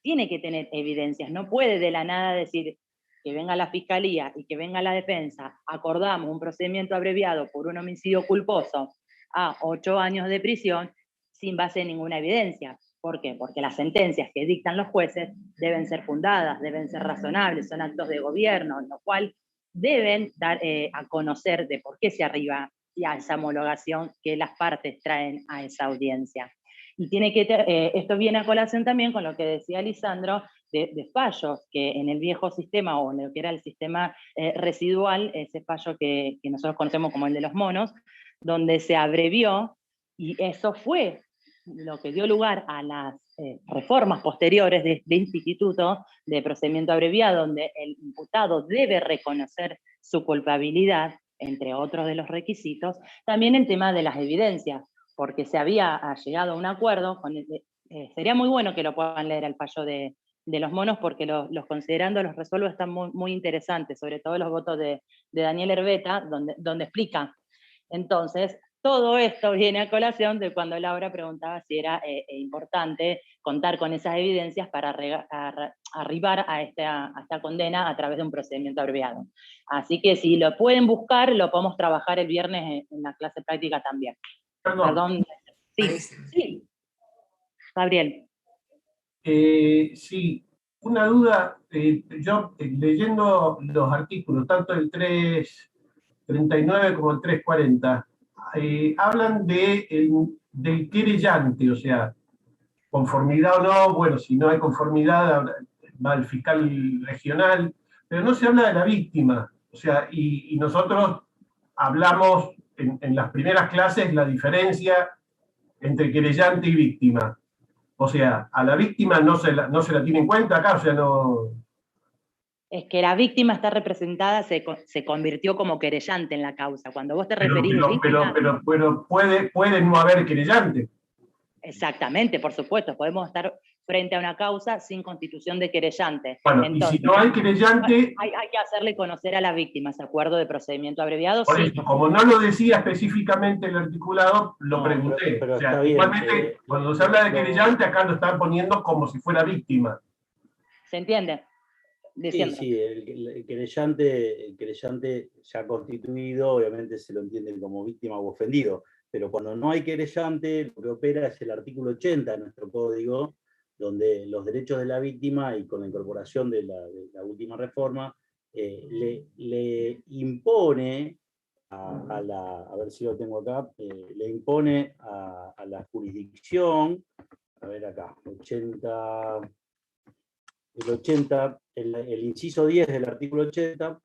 tiene que tener evidencias. No puede de la nada decir que venga la fiscalía y que venga la defensa, acordamos un procedimiento abreviado por un homicidio culposo a 8 años de prisión sin base en ninguna evidencia. ¿Por qué? Porque las sentencias que dictan los jueces deben ser fundadas, deben ser razonables, son actos de gobierno, lo cual deben dar a conocer de por qué se arriba y a esa homologación que las partes traen a esa audiencia. Y esto viene a colación también con lo que decía Lisandro, de fallos que en el viejo sistema o en lo que era el sistema residual, ese fallo que nosotros conocemos como el de los monos, donde se abrevió, y eso fue lo que dio lugar a las reformas posteriores de este instituto de procedimiento abreviado, donde el imputado debe reconocer su culpabilidad, entre otros de los requisitos, también el tema de las evidencias, porque se había llegado a un acuerdo, sería muy bueno que lo puedan leer el fallo de los monos, porque los considerando, los resuelvo, están muy, muy interesantes, sobre todo los votos de Daniel Herbeta, donde explica. Entonces, todo esto viene a colación de cuando Laura preguntaba si era importante contar con esas evidencias para arribar a esta condena a través de un procedimiento abreviado. Así que si lo pueden buscar, lo podemos trabajar el viernes en la clase práctica también. Perdón. Sí. Gabriel. Sí, una duda. Yo leyendo los artículos, tanto el 339 como el 340, hablan del querellante, o sea, conformidad o no, bueno, si no hay conformidad va al fiscal regional, pero no se habla de la víctima, o sea, y nosotros hablamos en las primeras clases la diferencia entre querellante y víctima. O sea, a la víctima no se la tiene en cuenta acá, o sea, no... Es que la víctima está representada, se convirtió como querellante en la causa. Cuando vos te referís a víctima... Pero puede no haber querellante. Exactamente, por supuesto. Podemos estar frente a una causa sin constitución de querellante. Bueno, entonces, y si no hay querellante... Hay que hacerle conocer a la víctima ese acuerdo de procedimiento abreviado. Por sí. eso, como no lo decía específicamente el articulado, lo pregunté. Pero o sea, está bien, igualmente, cuando se habla de querellante, acá lo están poniendo como si fuera víctima. ¿Se entiende? Sí, el querellante ya constituido, obviamente se lo entiende como víctima o ofendido, pero cuando no hay querellante, lo que opera es el artículo 80 de nuestro código, donde los derechos de la víctima, y con la incorporación de la última reforma, le impone a ver si lo tengo acá, le impone a la jurisdicción, a ver acá, el inciso 10 del artículo 80,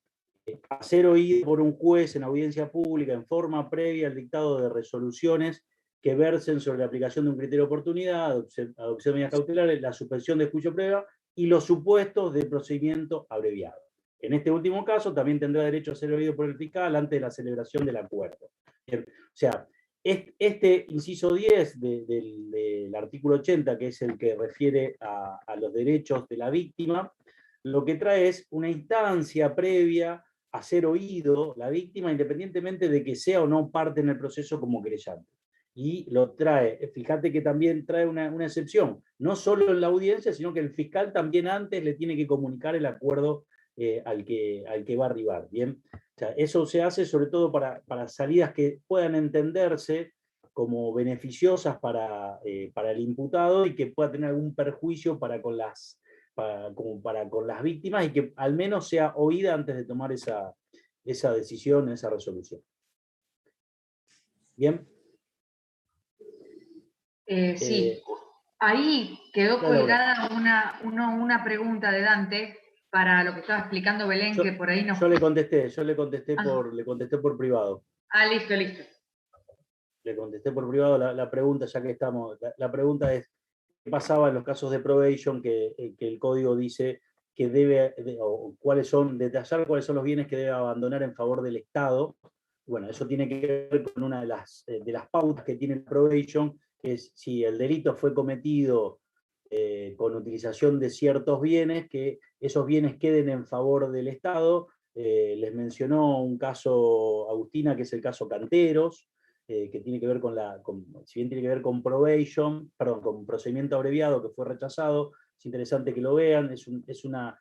hacer oír por un juez en audiencia pública en forma previa al dictado de resoluciones que versen sobre la aplicación de un criterio de oportunidad, adopción de medidas cautelares, la suspensión de juicio previo y los supuestos de procedimiento abreviado. En este último caso también tendrá derecho a ser oído por el fiscal antes de la celebración del acuerdo. O sea, Este inciso 10 del artículo 80, que es el que refiere a los derechos de la víctima, lo que trae es una instancia previa a ser oído la víctima, independientemente de que sea o no parte en el proceso como querellante. Y lo trae, fíjate que también trae una excepción, no solo en la audiencia, sino que el fiscal también antes le tiene que comunicar el acuerdo al que va a arribar, ¿bien? O sea, eso se hace sobre todo para salidas que puedan entenderse como beneficiosas para el imputado y que pueda tener algún perjuicio para con las víctimas, y que al menos sea oída antes de tomar esa decisión, esa resolución. ¿Bien? Sí. Ahí quedó colgada una pregunta de Dante para lo que estaba explicando Belén, que por ahí no... Yo le contesté por privado. Listo. Le contesté por privado la pregunta, ya que estamos. La pregunta es, ¿qué pasaba en los casos de probation que el código dice que detallar cuáles son los bienes que debe abandonar en favor del Estado? Bueno, eso tiene que ver con una de las pautas que tiene el probation, que es si el delito fue cometido con utilización de ciertos bienes, que esos bienes queden en favor del Estado. Les mencionó un caso, Agustina, que es el caso Canteros, que tiene que ver si bien tiene que ver con probation, perdón, con procedimiento abreviado que fue rechazado. Es interesante que lo vean. Es una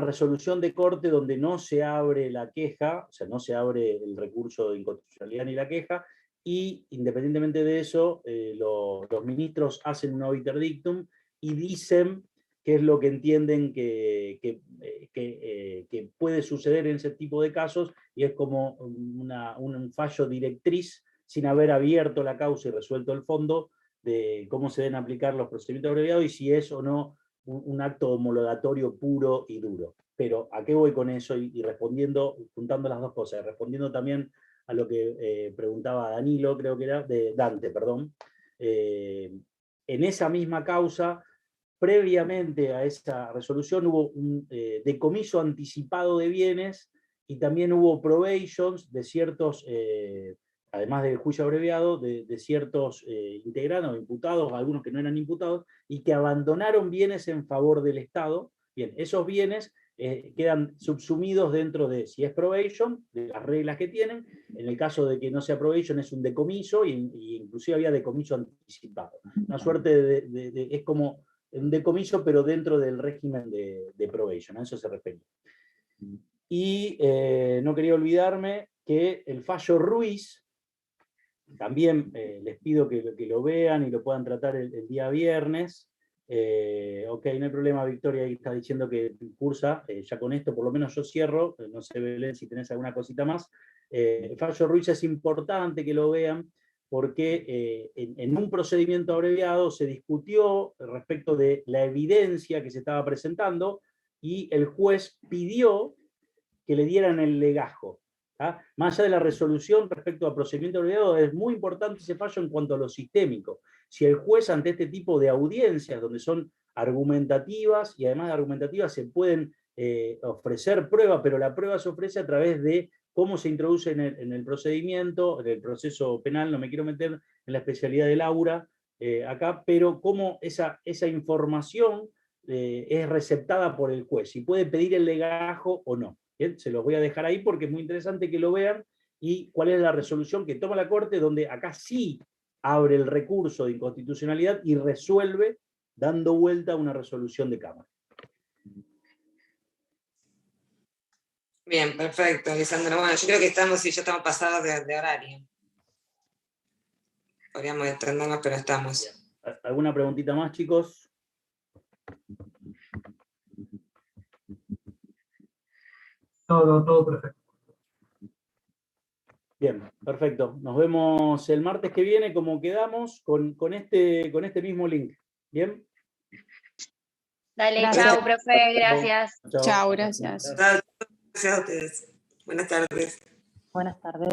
resolución de corte donde no se abre la queja, o sea, no se abre el recurso de inconstitucionalidad ni la queja, y independientemente de eso, los ministros hacen un obiter dictum y dicen qué es lo que entienden que puede suceder en ese tipo de casos, y es como un fallo directriz, sin haber abierto la causa y resuelto el fondo, de cómo se deben aplicar los procedimientos abreviados y si es o no un acto homologatorio puro y duro. Pero ¿a qué voy con eso? Y respondiendo, juntando las dos cosas, respondiendo también a lo que preguntaba Danilo, creo que era, de Dante, perdón. En esa misma causa, previamente a esa resolución, hubo un decomiso anticipado de bienes, y también hubo probations de ciertos, además del juicio abreviado, de ciertos integrantes o imputados, algunos que no eran imputados, y que abandonaron bienes en favor del Estado. Bien, esos bienes quedan subsumidos dentro de, si es probation, de las reglas que tienen. En el caso de que no sea probation, es un decomiso, y inclusive había decomiso anticipado. Una suerte es como un decomiso, pero dentro del régimen de probation, a eso se refiere. Y no quería olvidarme que el fallo Ruiz, también les pido que lo vean y lo puedan tratar el día viernes. Ok, no hay problema, Victoria, ahí está diciendo que cursa. Ya con esto, por lo menos yo cierro. No sé, Belén, si tenés alguna cosita más. El fallo Ruiz es importante que lo vean, porque en un procedimiento abreviado se discutió respecto de la evidencia que se estaba presentando, y el juez pidió que le dieran el legajo. Más allá de la resolución respecto al procedimiento abreviado, es muy importante ese fallo en cuanto a lo sistémico. Si el juez, ante este tipo de audiencias, donde son argumentativas, y además de argumentativas se pueden ofrecer pruebas, pero la prueba se ofrece a través de cómo se introduce en el procedimiento, en el proceso penal. No me quiero meter en la especialidad de Laura acá, pero cómo esa información es receptada por el juez, si puede pedir el legajo o no. Bien, se los voy a dejar ahí porque es muy interesante que lo vean, y cuál es la resolución que toma la Corte, donde acá sí abre el recurso de inconstitucionalidad y resuelve dando vuelta a una resolución de Cámara. Bien, perfecto, Lisandro. Bueno, yo creo que ya estamos pasados de horario. Podríamos extendernos, pero estamos. ¿Alguna preguntita más, chicos? Todo perfecto. Bien, perfecto. Nos vemos el martes que viene, como quedamos, con este mismo link. ¿Bien? Dale, chao, profe, gracias. Chao, gracias. Gracias a ustedes. Buenas tardes. Buenas tardes.